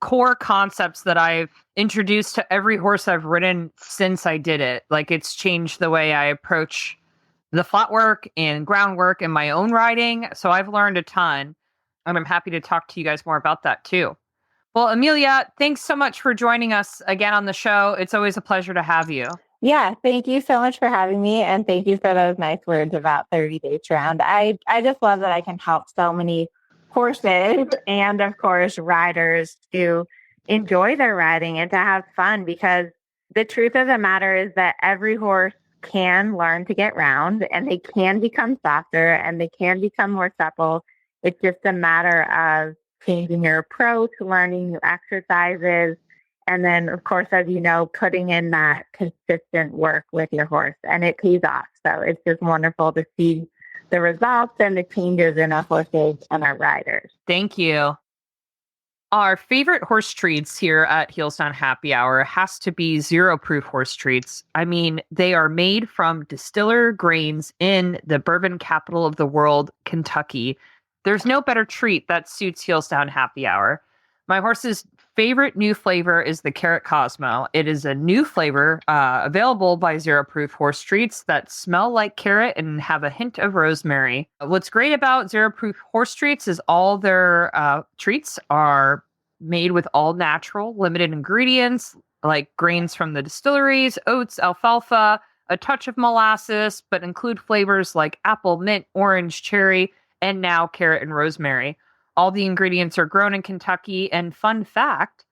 Speaker 2: core concepts that I've introduced to every horse I've ridden since I did it. Like it's changed the way I approach the flat work and groundwork in my own riding. So I've learned a ton, and I'm happy to talk to you guys more about that too. Well, Amelia, thanks so much for joining us again on the show. It's always a pleasure to have you.
Speaker 5: Yeah, thank you so much for having me. And thank you for those nice words about 30 Days Round. I just love that I can help so many horses and, of course, riders to enjoy their riding and to have fun, because the truth of the matter is that every horse can learn to get round and they can become softer and they can become more supple. It's just a matter of changing your approach, learning new exercises, and then, of course, as you know, putting in that consistent work with your horse, and it pays off. So it's just wonderful to see the results and the changes in our horses and our riders.
Speaker 2: Thank you. Our favorite horse treats here at Heelstown Happy Hour has to be zero-proof horse treats. I mean, they are made from distiller grains in the bourbon capital of the world, Kentucky. There's no better treat that suits Heelstown Happy Hour. My horse's favorite new flavor is the Carrot Cosmo. It is a new flavor available by Zero Proof Horse Treats that smell like carrot and have a hint of rosemary. What's great about Zero Proof Horse Treats is all their treats are made with all natural, limited ingredients like grains from the distilleries, oats, alfalfa, a touch of molasses, but include flavors like apple, mint, orange, cherry, and now carrot and rosemary. All the ingredients are grown in Kentucky. And fun fact,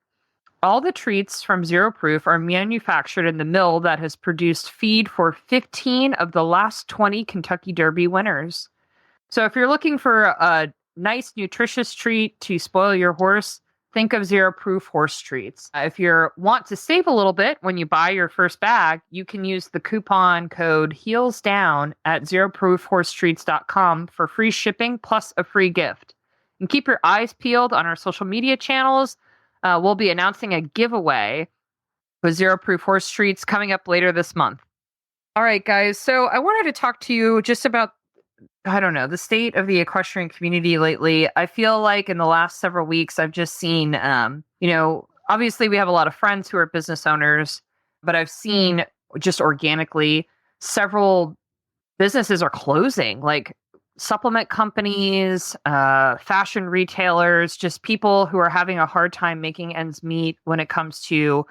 Speaker 2: All the treats from Zero Proof are manufactured in the mill that has produced feed for 15 of the last 20 Kentucky Derby winners. So if you're looking for a nice, nutritious treat to spoil your horse, think of Zero Proof horse treats. If you want to save a little bit when you buy your first bag, you can use the coupon code HEELSDOWN at zeroproofhorsetreats.com for free shipping plus a free gift. And keep your eyes peeled on our social media channels. We'll be announcing a giveaway with Zero Proof horse treats coming up later this month. All right, guys. So I wanted to talk to you just about, I don't know, the state of the equestrian community lately. I feel like in the last several weeks, I've just seen, obviously we have a lot of friends who are business owners, but I've seen just organically several businesses are closing, like supplement companies, fashion retailers, just people who are having a hard time making ends meet when it comes to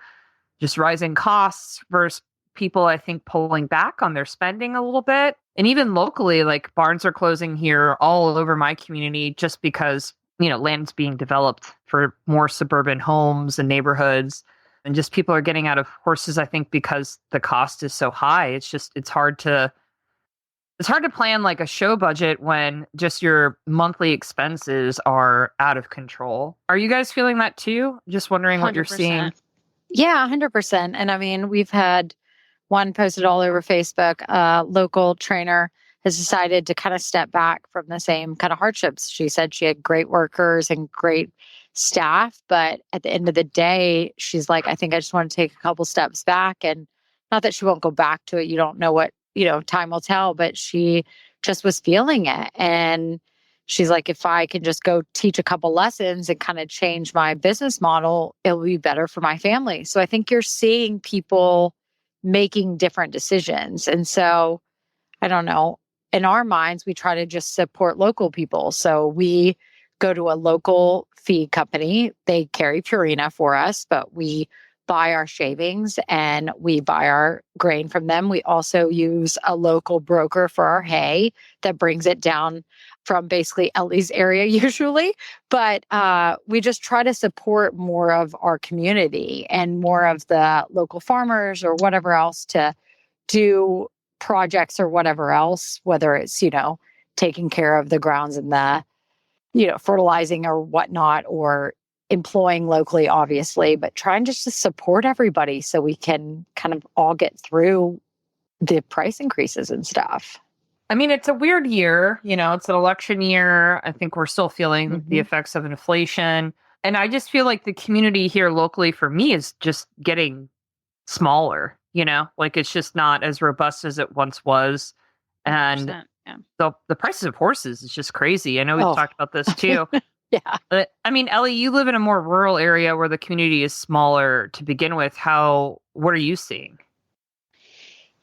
Speaker 2: just rising costs versus people, I think, pulling back on their spending a little bit. And even locally, like barns are closing here all over my community just because, land's being developed for more suburban homes and neighborhoods. And just people are getting out of horses, I think, because the cost is so high. It's hard to plan like a show budget when just your monthly expenses are out of control. Are you guys feeling that too? Just wondering what you're seeing.
Speaker 3: Yeah, 100%. And I mean, we've had one posted all over Facebook. A local trainer has decided to kind of step back from the same kind of hardships. She said she had great workers and great staff, but at the end of the day, she's like, I think I just want to take a couple steps back. And not that she won't go back to it. You don't know what, time will tell, but she just was feeling it. And she's like, if I can just go teach a couple lessons and kind of change my business model, it'll be better for my family. So I think you're seeing people making different decisions. And so, I don't know, in our minds, we try to just support local people. So we go to a local feed company. They carry Purina for us, but we buy our shavings and we buy our grain from them. We also use a local broker for our hay that brings it down from basically Ellie's area usually. But we just try to support more of our community and more of the local farmers or whatever else to do projects or whatever else, whether it's, taking care of the grounds and the, fertilizing or whatnot, or employing locally, obviously, but trying just to support everybody so we can kind of all get through the price increases and stuff.
Speaker 2: I mean, it's a weird year, it's an election year. I think we're still feeling the effects of inflation. And I just feel like the community here locally for me is just getting smaller, like it's just not as robust as it once was. And the prices of horses is just crazy. I know we've talked about this too.
Speaker 3: Yeah.
Speaker 2: But I mean, Ellie, you live in a more rural area where the community is smaller to begin with. What are you seeing?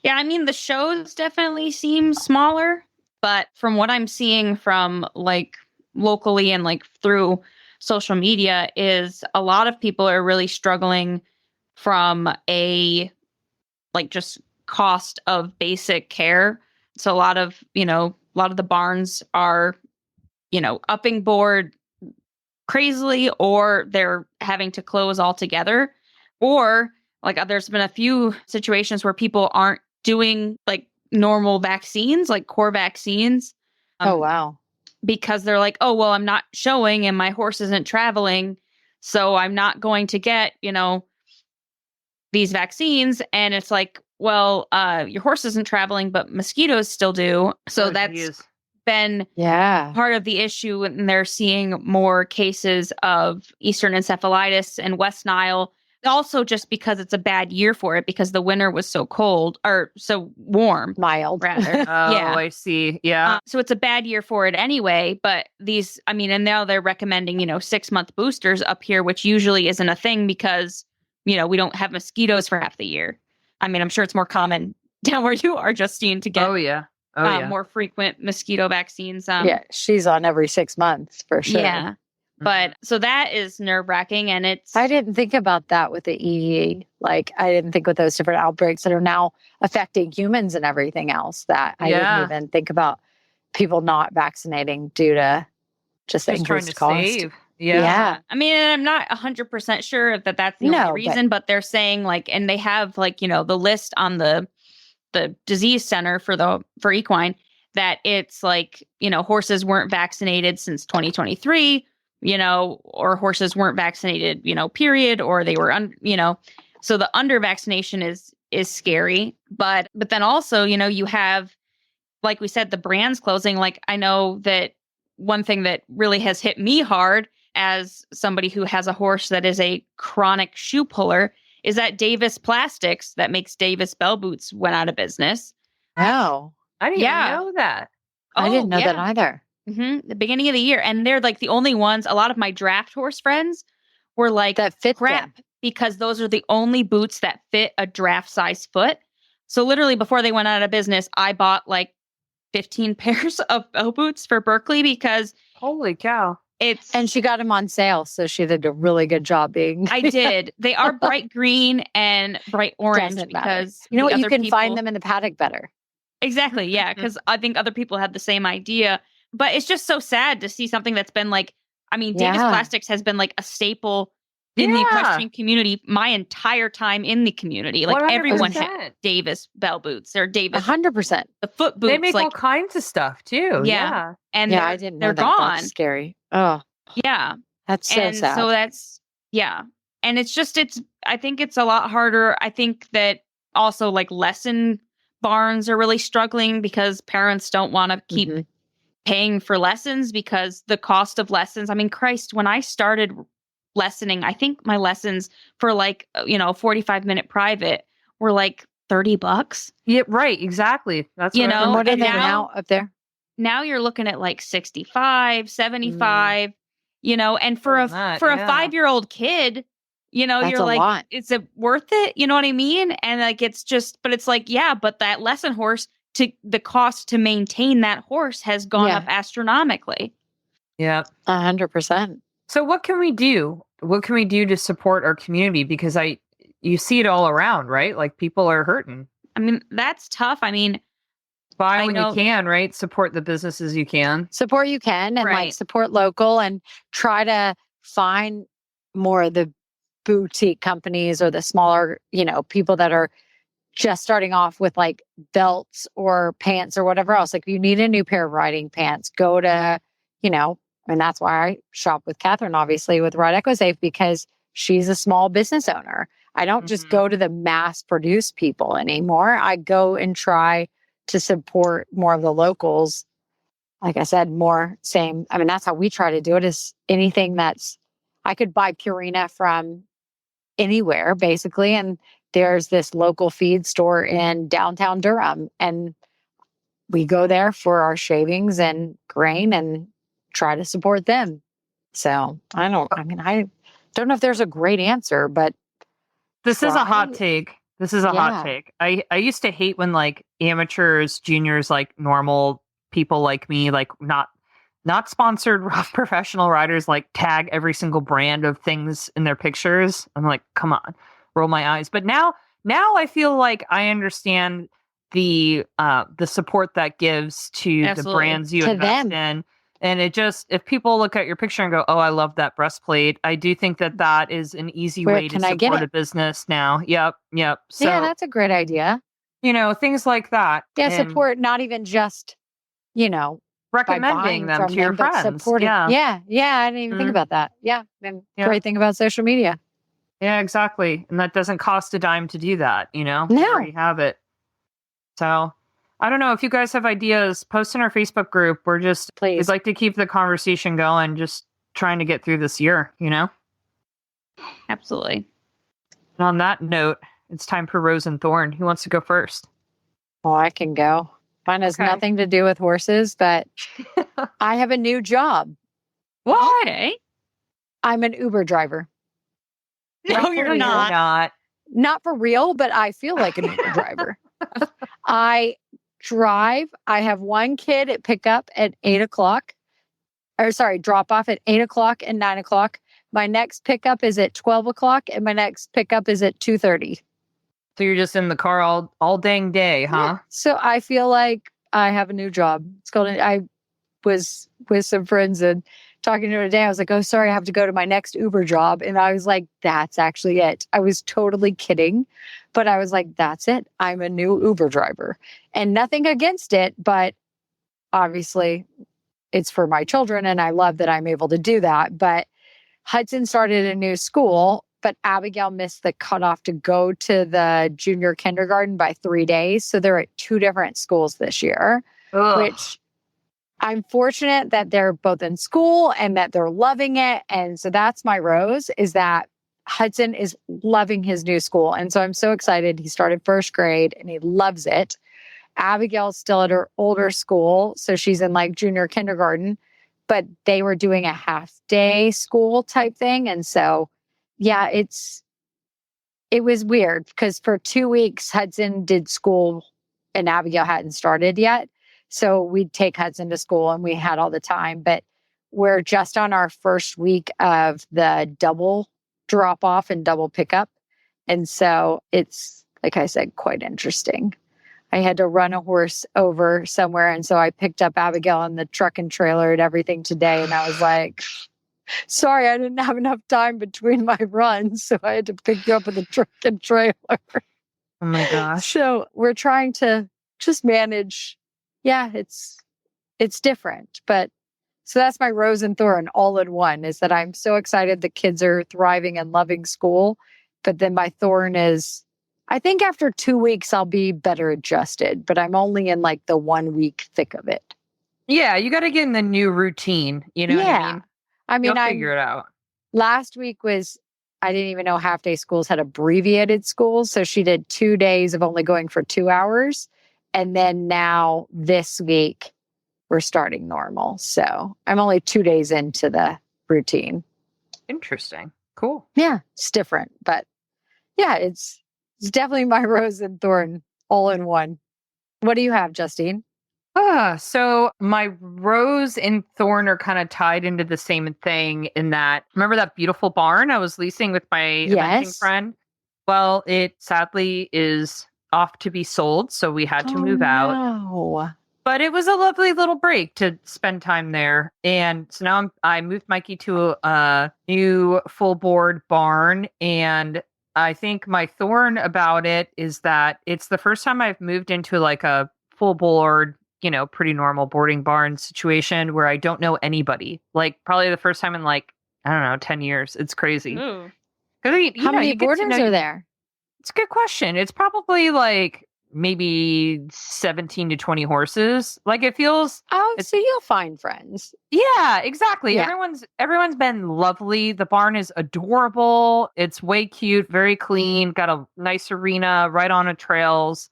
Speaker 4: Yeah, I mean, the shows definitely seem smaller, but from what I'm seeing from like locally and like through social media is a lot of people are really struggling from a like just cost of basic care. So a lot of the barns are, upping board crazily, or they're having to close altogether, or like there's been a few situations where people aren't doing like normal vaccines, like core vaccines.
Speaker 3: Oh, wow.
Speaker 4: Because they're like, oh, well, I'm not showing and my horse isn't traveling, so I'm not going to get, these vaccines. And it's like, well, your horse isn't traveling, but mosquitoes still do. So that's been part of the issue. And they're seeing more cases of Eastern encephalitis and West Nile. Also just because it's a bad year for it, because the winter was so cold or so warm.
Speaker 3: Mild,
Speaker 4: rather.
Speaker 2: Yeah. I see. Yeah.
Speaker 4: So it's a bad year for it anyway. But and now they're recommending, 6-month boosters up here, which usually isn't a thing because, we don't have mosquitoes for half the year. I mean, I'm sure it's more common down where you are, Justine, to get more frequent mosquito vaccines.
Speaker 3: She's on every 6 months for sure.
Speaker 4: Yeah. But so that is nerve wracking. And
Speaker 3: I didn't think about that with the EE. Like, I didn't think with those different outbreaks that are now affecting humans and everything else, that I didn't even think about people not vaccinating due to just the increased cost.
Speaker 2: Save.
Speaker 3: Yeah.
Speaker 4: I mean, and I'm not 100% sure that that's the only reason, but they're saying like, and they have like, the list on the disease center for equine that it's like, horses weren't vaccinated since 2023, or horses weren't vaccinated, period, or they were, so the under vaccination is scary. But then also, you have, like we said, the brands closing. Like, I know that one thing that really has hit me hard as somebody who has a horse that is a chronic shoe puller is that Davis Plastics that makes Davis bell boots went out of business.
Speaker 3: Oh,
Speaker 2: I didn't even know that.
Speaker 3: I didn't know that either.
Speaker 4: The beginning of the year. And they're like the only ones. A lot of my draft horse friends were like,
Speaker 3: that fit
Speaker 4: crap,
Speaker 3: them.
Speaker 4: because those are the only boots that fit a draft size foot. So literally before they went out of business, I bought like 15 pairs of bell boots for Berkeley because
Speaker 2: holy cow.
Speaker 3: And she got them on sale, so she did a really good job being.
Speaker 4: I did. They are bright green and bright orange because
Speaker 3: you know what, you can find them in the paddock better.
Speaker 4: Exactly, yeah, because I think other people had the same idea. But it's just so sad to see something that's been like, I mean, Davis Plastics has been like a staple in the equestrian community my entire time in the community. Like 100%. Everyone had Davis bell boots or Davis
Speaker 3: 100%.
Speaker 4: The foot boots.
Speaker 2: They make all kinds of stuff too. Yeah.
Speaker 4: And
Speaker 3: I didn't know
Speaker 4: they're
Speaker 3: that.
Speaker 4: gone.
Speaker 3: That's scary. Oh.
Speaker 4: Yeah.
Speaker 3: That's so sad.
Speaker 4: So that's and I think it's a lot harder. I think that also like lesson barns are really struggling because parents don't want to keep paying for lessons because the cost of lessons. I mean, Christ, when I started lessoning, I think my lessons for like, 45-minute private were like $30.
Speaker 2: Yeah, right. Exactly. That's
Speaker 3: what is it now up there?
Speaker 4: Now you're looking at like 65, 75, and for a 5-year-old kid,
Speaker 3: That's
Speaker 4: you're like,
Speaker 3: lot.
Speaker 4: is it worth it? You know what I mean? And like, but it's like, yeah, but that lesson horse the cost to maintain that horse has gone up astronomically.
Speaker 2: Yeah.
Speaker 3: 100%.
Speaker 2: So what can we do? What can we do to support our community? Because you see it all around, right? Like people are hurting.
Speaker 4: I mean, that's tough. I mean,
Speaker 2: buy when you can, right? Support the businesses you can.
Speaker 3: Support you can and like support local and try to find more of the boutique companies or the smaller, people that are just starting off with like belts or pants or whatever else. Like if you need a new pair of riding pants, go to, and that's why I shop with Catherine, obviously, with Ride EquiSafe, because she's a small business owner. I don't just go to the mass produced people anymore. I go and try to support more of the locals. Like I said, more same. I mean, that's how we try to do it is anything I could buy Purina from anywhere basically. And there's this local feed store in downtown Durham and we go there for our shavings and grain and try to support them. So I don't know if there's a great answer, but
Speaker 2: this is a hot take. Hot take. I used to hate when like amateurs, juniors, like normal people like me, like not sponsored professional riders, like tag every single brand of things in their pictures. I'm like, come on, roll my eyes. But now I feel like I understand the support that gives to the brands you invest in. And it just, if people look at your picture and go, oh, I love that breastplate, I do think that is an easy way to support a business now. Yep. So,
Speaker 3: yeah, that's a great idea.
Speaker 2: Things like that.
Speaker 3: Yeah, support not even just,
Speaker 2: recommending them to your friends.
Speaker 3: Supporting. Yeah. I didn't even think about that. Yeah. And great thing about social media.
Speaker 2: Yeah, exactly. And that doesn't cost a dime to do that, No.
Speaker 3: You
Speaker 2: already have it. So I don't know if you guys have ideas, post in our Facebook group. We'd like to keep the conversation going, just trying to get through this year,
Speaker 4: Absolutely.
Speaker 2: And on that note, it's time for Rose and Thorn. Who wants to go first?
Speaker 3: Well, I can go. Mine has nothing to do with horses, but I have a new job.
Speaker 4: What? Okay.
Speaker 3: I'm an Uber driver.
Speaker 4: No, you're not.
Speaker 3: Not for real, but I feel like an Uber driver. I drive. I have one kid at pickup at 8:00. Drop off at 8:00 and 9:00. My next pickup is at 12:00 and my next pickup is at 2:30.
Speaker 2: So you're just in the car all dang day, huh?
Speaker 3: Yeah. So I feel like I have a new job. It's called. I was with some friends and talking to her today. I was like, oh, sorry, I have to go to my next Uber job. And I was like, that's actually it. I was totally kidding. But I was like, that's it. I'm a new Uber driver. And nothing against it. But obviously, it's for my children. And I love that I'm able to do that. But Hudson started a new school. But Abigail missed the cutoff to go to the junior kindergarten by 3 days. So they're at 2 different schools this year, which I'm fortunate that they're both in school and that they're loving it. And so that's my rose, is that Hudson is loving his new school. And so I'm so excited. He started first grade and he loves it. Abigail's still at her older school. So she's in like junior kindergarten, but they were doing a half day school type thing. And so yeah, it was weird because for 2 weeks, Hudson did school and Abigail hadn't started yet. So we'd take Hudson to school and we had all the time. But we're just on our first week of the double drop off and double pickup. And so it's, like I said, quite interesting. I had to run a horse over somewhere. And so I picked up Abigail in the truck and trailer and everything today. And I was like, sorry, I didn't have enough time between my runs, so I had to pick you up with a truck and trailer.
Speaker 2: Oh my gosh.
Speaker 3: So we're trying to just manage. Yeah, it's different. But so that's my rose and thorn all in one, is that I'm so excited the kids are thriving and loving school. But then my thorn is, I think after 2 weeks, I'll be better adjusted, but I'm only in like the 1 week thick of it.
Speaker 2: Yeah, you got to get in the new routine. You know what I mean?
Speaker 3: I mean,
Speaker 2: You'll figure it out.
Speaker 3: Last week was, I didn't even know half day schools had abbreviated schools. So she did 2 days of only going for 2 hours. And then now this week, we're starting normal. So I'm only 2 days into the routine.
Speaker 2: Interesting. Cool.
Speaker 3: Yeah, it's different. But yeah, it's definitely my rose and thorn all in one. What do you have, Justine?
Speaker 2: So my rose and thorn are kind of tied into the same thing in that, remember that beautiful barn I was leasing with my eventing friend? Well, it sadly is off to be sold. So we had to move out.
Speaker 3: No.
Speaker 2: But it was a lovely little break to spend time there. And so now I moved Mikey to a new full board barn. And I think my thorn about it is that it's the first time I've moved into like a full board, pretty normal boarding barn situation where I don't know anybody. Like probably the first time in like, I don't know, 10 years. It's crazy.
Speaker 4: Ooh.
Speaker 3: How many boarders are there?
Speaker 2: It's a good question. It's probably like maybe 17 to 20 horses. Like it feels.
Speaker 3: Oh, so you'll find friends.
Speaker 2: Yeah, exactly.
Speaker 3: Yeah.
Speaker 2: Everyone's been lovely. The barn is adorable. It's way cute, very clean, got a nice arena right on the trails.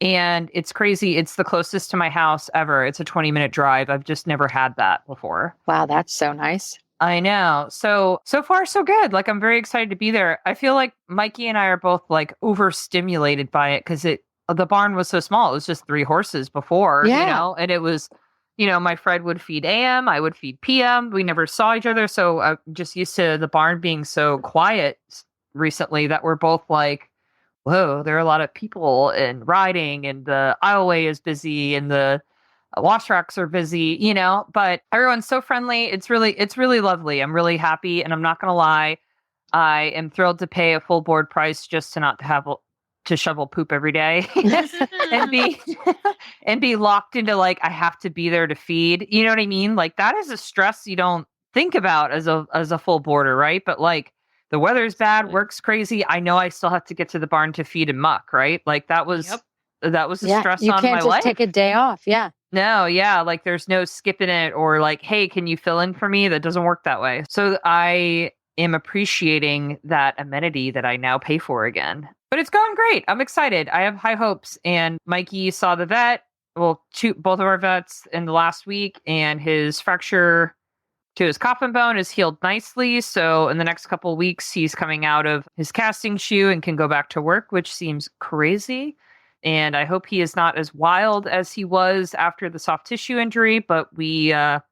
Speaker 2: And it's crazy. It's the closest to my house ever. It's a 20-minute drive. I've just never had that before.
Speaker 3: Wow, that's so nice.
Speaker 2: I know. So far, so good. Like, I'm very excited to be there. I feel like Mikey and I are both like overstimulated by it because the barn was so small. It was just 3 horses before, and it was, my Fred would feed AM, I would feed PM. We never saw each other. So I'm just used to the barn being so quiet recently that we're both like, whoa, there are a lot of people and riding, and the aisleway is busy, and the wash racks are busy, but everyone's so friendly. It's really lovely. I'm really happy. And I'm not going to lie, I am thrilled to pay a full board price just to not have to shovel poop every day and be locked into like, I have to be there to feed. You know what I mean? Like that is a stress you don't think about as a full boarder, right? But like, the weather's bad, work's crazy. I know I still have to get to the barn to feed and muck, right? Like that was a stress on my life.
Speaker 3: You can't just take a day off. Yeah.
Speaker 2: No, yeah. Like there's no skipping it or like, hey, can you fill in for me? That doesn't work that way. So I am appreciating that amenity that I now pay for again. But it's going great. I'm excited. I have high hopes. And Mikey saw the vet. Well, both of our vets in the last week, and his fracture to his coffin bone is healed nicely. So in the next couple of weeks, he's coming out of his casting shoe and can go back to work, which seems crazy. And I hope he is not as wild as he was after the soft tissue injury, but that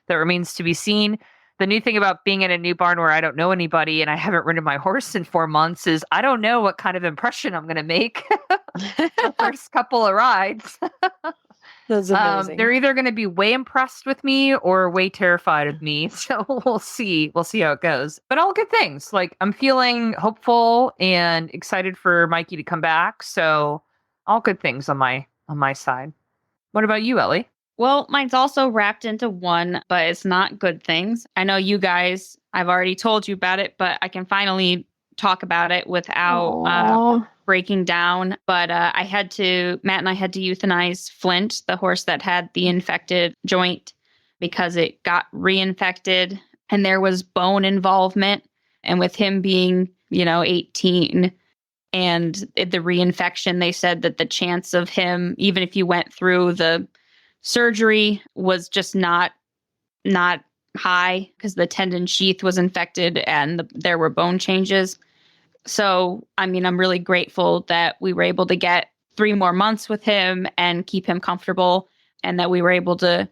Speaker 2: remains to be seen. The new thing about being in a new barn where I don't know anybody and I haven't ridden my horse in 4 months is I don't know what kind of impression I'm going to make the first couple of rides.
Speaker 3: That's amazing.
Speaker 2: They're either going to be way impressed with me or way terrified of me. So we'll see. We'll see how it goes. But all good things. Like, I'm feeling hopeful and excited for Mikey to come back. So all good things on my side. What about you, Ellie?
Speaker 4: Well, mine's also wrapped into one, but it's not good things. I know you guys, I've already told you about it, but I can finally talk about it without breaking down. But Matt and I had to euthanize Flint, the horse that had the infected joint, because it got reinfected and there was bone involvement. And with him being, 18 and the reinfection, they said that the chance of him, even if you went through the surgery, was just not high because the tendon sheath was infected and there were bone changes. So, I'm really grateful that we were able to get 3 more months with him and keep him comfortable, and that we were able to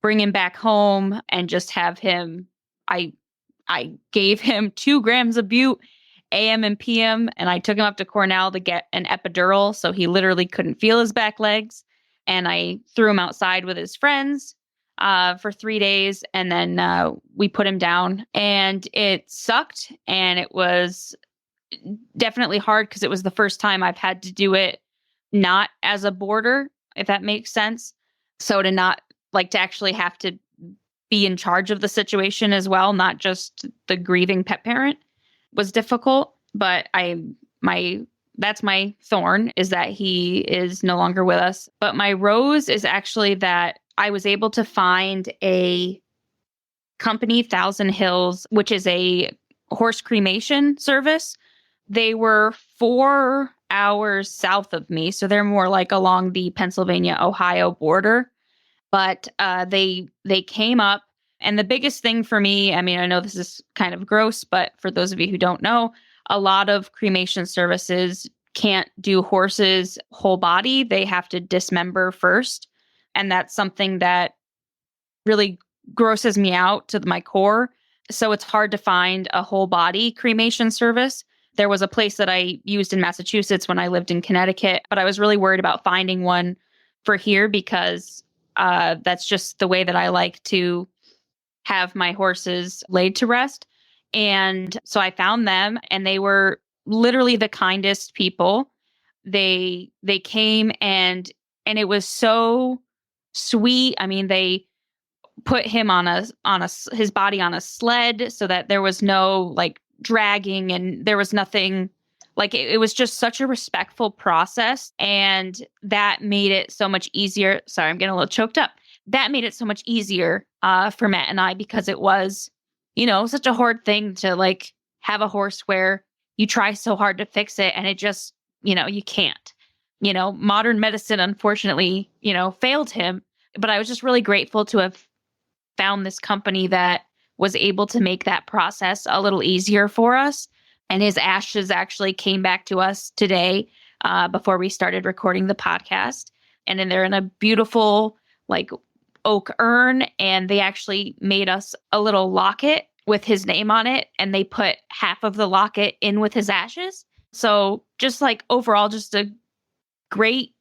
Speaker 4: bring him back home and just have him. I gave him 2 grams of bute AM and PM, and I took him up to Cornell to get an epidural, so he literally couldn't feel his back legs. And I threw him outside with his friends for 3 days, and then we put him down, and it sucked, and it was definitely hard because it was the first time I've had to do it not as a boarder, if that makes sense. So to actually have to be in charge of the situation as well, not just the grieving pet parent, was difficult. But that's my thorn, is that he is no longer with us. But my rose is actually that I was able to find a company, Thousand Hills, which is a horse cremation service. They were 4 hours south of me, so they're more like along the Pennsylvania-Ohio border. But they came up, and the biggest thing for me, I know this is kind of gross, but for those of you who don't know, a lot of cremation services can't do horses whole body. They have to dismember first. And that's something that really grosses me out to my core. So it's hard to find a whole body cremation service. There was a place that I used in Massachusetts when I lived in Connecticut, but I was really worried about finding one for here because that's just the way that I like to have my horses laid to rest. And so I found them, and they were literally the kindest people. They came and it was so sweet. They put him on his body on a sled so that there was no dragging, and there was nothing it was just such a respectful process, and that made it so much easier. Sorry, I'm getting a little choked up. That made it so much easier for Matt and I, because it was, such a hard thing to have a horse where you try so hard to fix it and it just, you can't. Modern medicine, unfortunately, failed him. But I was just really grateful to have found this company that was able to make that process a little easier for us. And his ashes actually came back to us today before we started recording the podcast. And then they're in a beautiful oak urn, and they actually made us a little locket with his name on it, and they put half of the locket in with his ashes. So just overall, just a great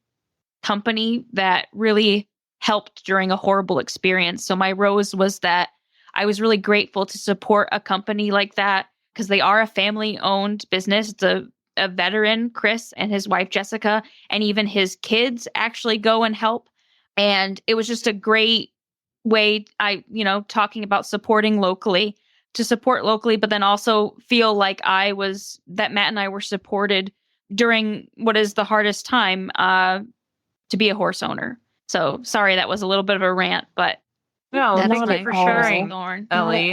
Speaker 4: company that really helped during a horrible experience. So my rose was that I was really grateful to support a company like that, because they are a family-owned business. It's a veteran, Chris, and his wife, Jessica, and even his kids actually go and help. And it was just a great way, talking about supporting locally, to support locally, but then also feel like that Matt and I were supported during what is the hardest time to be a horse owner. So sorry, that was a little bit of a rant, but
Speaker 2: no,
Speaker 3: That's
Speaker 2: thank you for sharing, Ellie.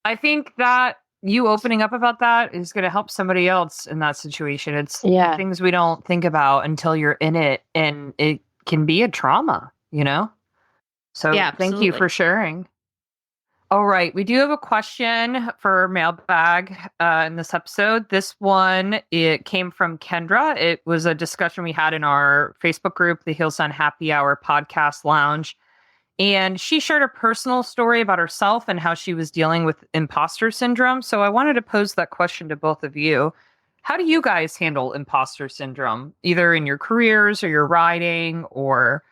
Speaker 2: I think that you opening up about that is going to help somebody else in that situation. It's things we don't think about until you're in it, and it can be a trauma, So thank you for sharing. All right. We do have a question for mailbag in this episode. This one, it came from Kendra. It was a discussion we had in our Facebook group, the Hillside Happy Hour Podcast Lounge. And she shared a personal story about herself and how she was dealing with imposter syndrome. So I wanted to pose that question to both of you. How do you guys handle imposter syndrome, either in your careers or your riding, or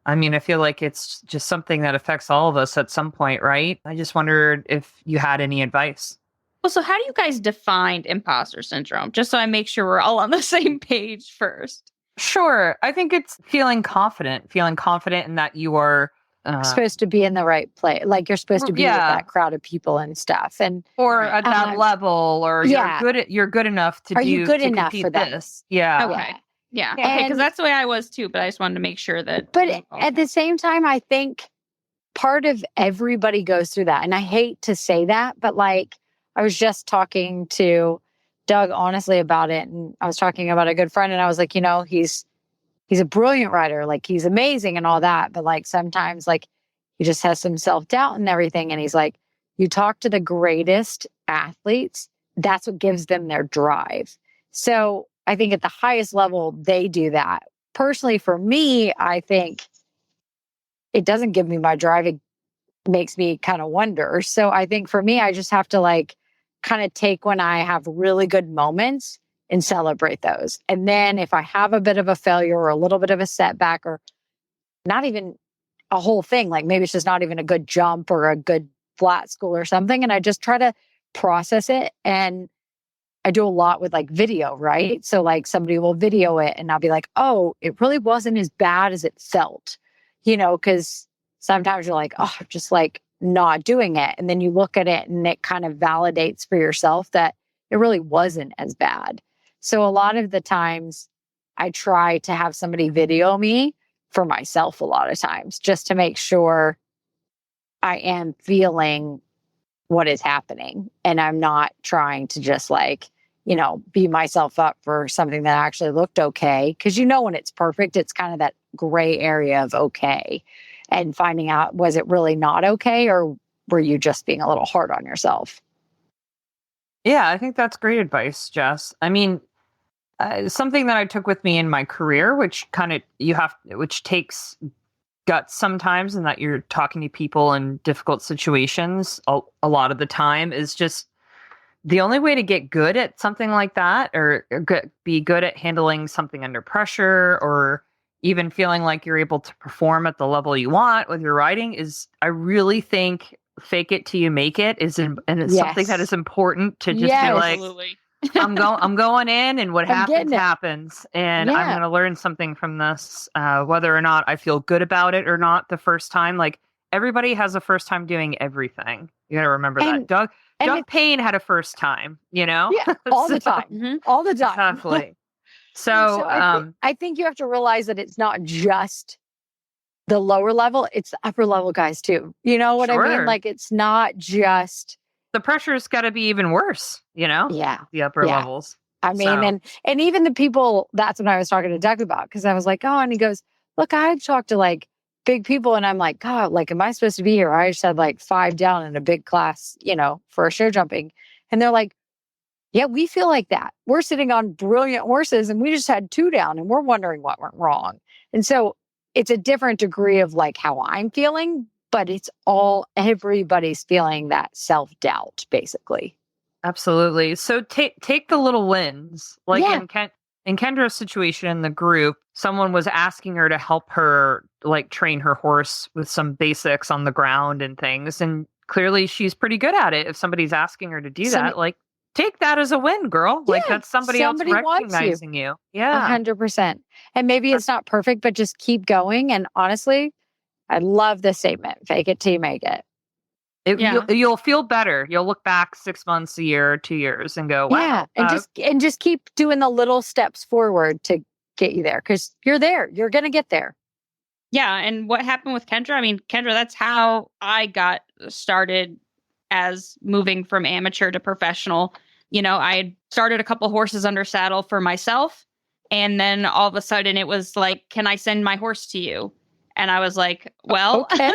Speaker 2: I mean, I feel like it's just something that affects all of us at some point, right? I just wondered if you had any advice.
Speaker 4: Well, so how do you guys define imposter syndrome? Just so I make sure we're all on the same page first.
Speaker 2: Sure. I think it's feeling confident in that you are
Speaker 3: supposed to be in the right place. Like you're supposed to be with that crowd of people and stuff. And
Speaker 2: or at that level, or you're good enough to
Speaker 3: are you good enough for
Speaker 2: this? Yeah.
Speaker 4: Okay. Yeah. Okay. Because that's the way I was too. But I just wanted to make sure that.
Speaker 3: But at the same time, I think part of everybody goes through that. And I hate to say that, but like I was just talking to Doug honestly about it. And I was talking about a good friend and I was like, you know, he's a brilliant writer. Like he's amazing and all that. But like sometimes like he just has some self-doubt and everything. And he's like, you talk to the greatest athletes, that's what gives them their drive. So I think at the highest level, they do that. Personally, for me, I think it doesn't give me my drive. It makes me kind of wonder. So I think for me, I just have to like kind of take when I have really good moments and celebrate those. And then if I have a bit of a failure or a little bit of a setback or not even a whole thing, like maybe it's just not even a good jump or a good flat school or something. And I just try to process it. And I do a lot with like video, right? So like somebody will video it and I'll be like, oh, it really wasn't as bad as it felt, you know, because sometimes you're like, oh, I'm just like not doing it. And then you look at it and it kind of validates for yourself that it really wasn't as bad. So a lot of the times I try to have somebody video me for myself a lot of times just to make sure I am feeling what is happening. And I'm not trying to just like, you know, beat myself up for something that actually looked okay. Cause you know, when it's perfect, it's kind of that gray area of okay. And finding out, was it really not okay? Or were you just being a little hard on yourself?
Speaker 2: Yeah, I think that's great advice, Jess. I mean, something that I took with me in my career, which which takes guts sometimes, and that you're talking to people in difficult situations a lot of the time, is just the only way to get good at something like that, or be good at handling something under pressure, or even feeling like you're able to perform at the level you want with your writing, is I really think fake it till you make it is, and it's something that is important to just be like,
Speaker 4: absolutely.
Speaker 2: I'm going in, and what happens, and I'm going to learn something from this, whether or not I feel good about it or not the first time. Like everybody has a first time doing everything. You got to remember that. Doug Payne had a first time, you know?
Speaker 3: Yeah, all the time. All the time.
Speaker 2: Exactly. So
Speaker 3: I think you have to realize that it's not just the lower level, it's the upper level guys too. You know what I mean? Like it's not just
Speaker 2: the pressure's got to be even worse, you know?
Speaker 3: Yeah.
Speaker 2: The upper levels.
Speaker 3: I mean, and even the people, that's what I was talking to Doug about, because I was like, oh, and he goes, look, I've talked to like big people, and I'm like, God, like, am I supposed to be here? I just had like 5 down in a big class, you know, for show jumping. And they're like, yeah, we feel like that. We're sitting on brilliant horses and we just had 2 down and we're wondering what went wrong. And so it's a different degree of like how I'm feeling, but it's everybody's feeling that self-doubt, basically.
Speaker 2: Absolutely. So take the little wins. Like in Kendra's situation in the group, someone was asking her to help her like train her horse with some basics on the ground and things. And clearly she's pretty good at it. If somebody's asking her to do that, like take that as a win, girl. Like that's somebody else recognizing you. Yeah.
Speaker 3: 100%. And maybe it's not perfect, but just keep going. And honestly, I love this statement. Fake it till you make it.
Speaker 2: You'll feel better. You'll look back 6 months, a year, 2 years and go, wow.
Speaker 3: Yeah. And just keep doing the little steps forward to get you there, because you're there. You're going to get there.
Speaker 4: Yeah. And what happened with Kendra? I mean, Kendra, that's how I got started as moving from amateur to professional. You know, I had started a couple horses under saddle for myself. And then all of a sudden it was like, can I send my horse to you? And I was like, well,
Speaker 3: okay.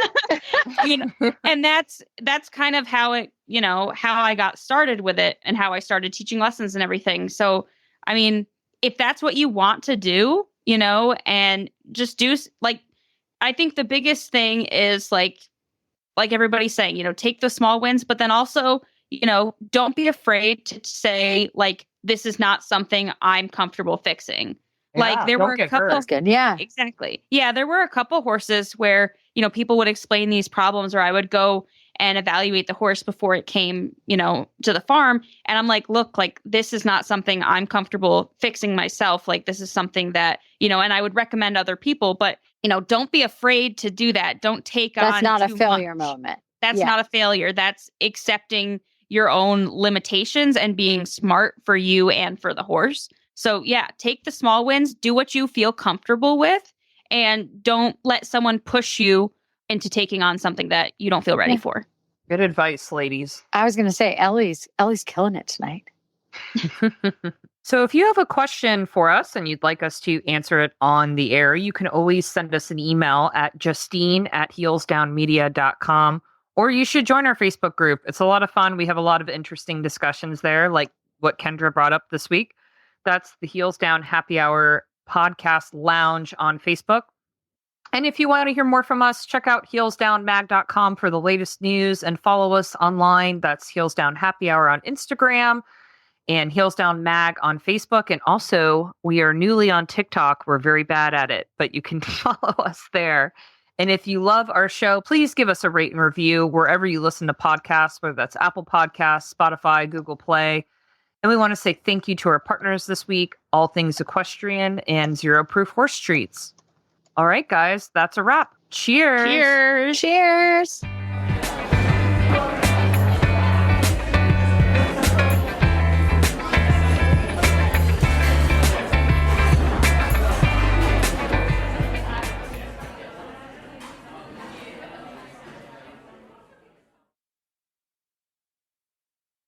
Speaker 4: you know, and that's kind of how it, you know, how I got started with it and how I started teaching lessons and everything. So, I mean, if that's what you want to do, you know, and just do, like, I think the biggest thing is like everybody's saying, you know, take the small wins, but then also, you know, don't be afraid to say like, this is not something I'm comfortable fixing.
Speaker 2: Yeah,
Speaker 4: there
Speaker 2: don't
Speaker 4: were a
Speaker 2: get
Speaker 4: couple.
Speaker 2: hurt.
Speaker 3: Good. Yeah.
Speaker 4: Exactly. Yeah, there were a couple horses where, people would explain these problems, or I would go and evaluate the horse before it came, to the farm. And I'm like, look, like, this is not something I'm comfortable fixing myself. Like, this is something that, and I would recommend other people, but, don't be afraid to do that. Don't take on.
Speaker 3: That's not a
Speaker 4: too
Speaker 3: failure
Speaker 4: much.
Speaker 3: moment.
Speaker 4: That's
Speaker 3: Yeah.
Speaker 4: not a failure. That's accepting your own limitations and being smart for you and for the horse. So yeah, take the small wins, do what you feel comfortable with, and don't let someone push you into taking on something that you don't feel ready
Speaker 3: Yeah.
Speaker 4: for.
Speaker 2: Good advice, ladies.
Speaker 3: I was going to say, Ellie's killing it tonight.
Speaker 2: So if you have a question for us and you'd like us to answer it on the air, you can always send us an email at justine@heelsdownmedia.com, or you should join our Facebook group. It's a lot of fun. We have a lot of interesting discussions there, like what Kendra brought up this week. That's the Heels Down Happy Hour Podcast Lounge on Facebook. And if you want to hear more from us, check out heelsdownmag.com for the latest news and follow us online. That's Heels Down Happy Hour on Instagram and Heels Down Mag on Facebook. And also, we are newly on TikTok. We're very bad at it, but you can follow us there. And if you love our show, please give us a rate and review wherever you listen to podcasts, whether that's Apple Podcasts, Spotify, Google Play. And we want to say thank you to our partners this week, All Things Equestrian and Zero Proof Horse Treats. All right, guys, that's a wrap. Cheers.
Speaker 4: Cheers.
Speaker 3: Cheers.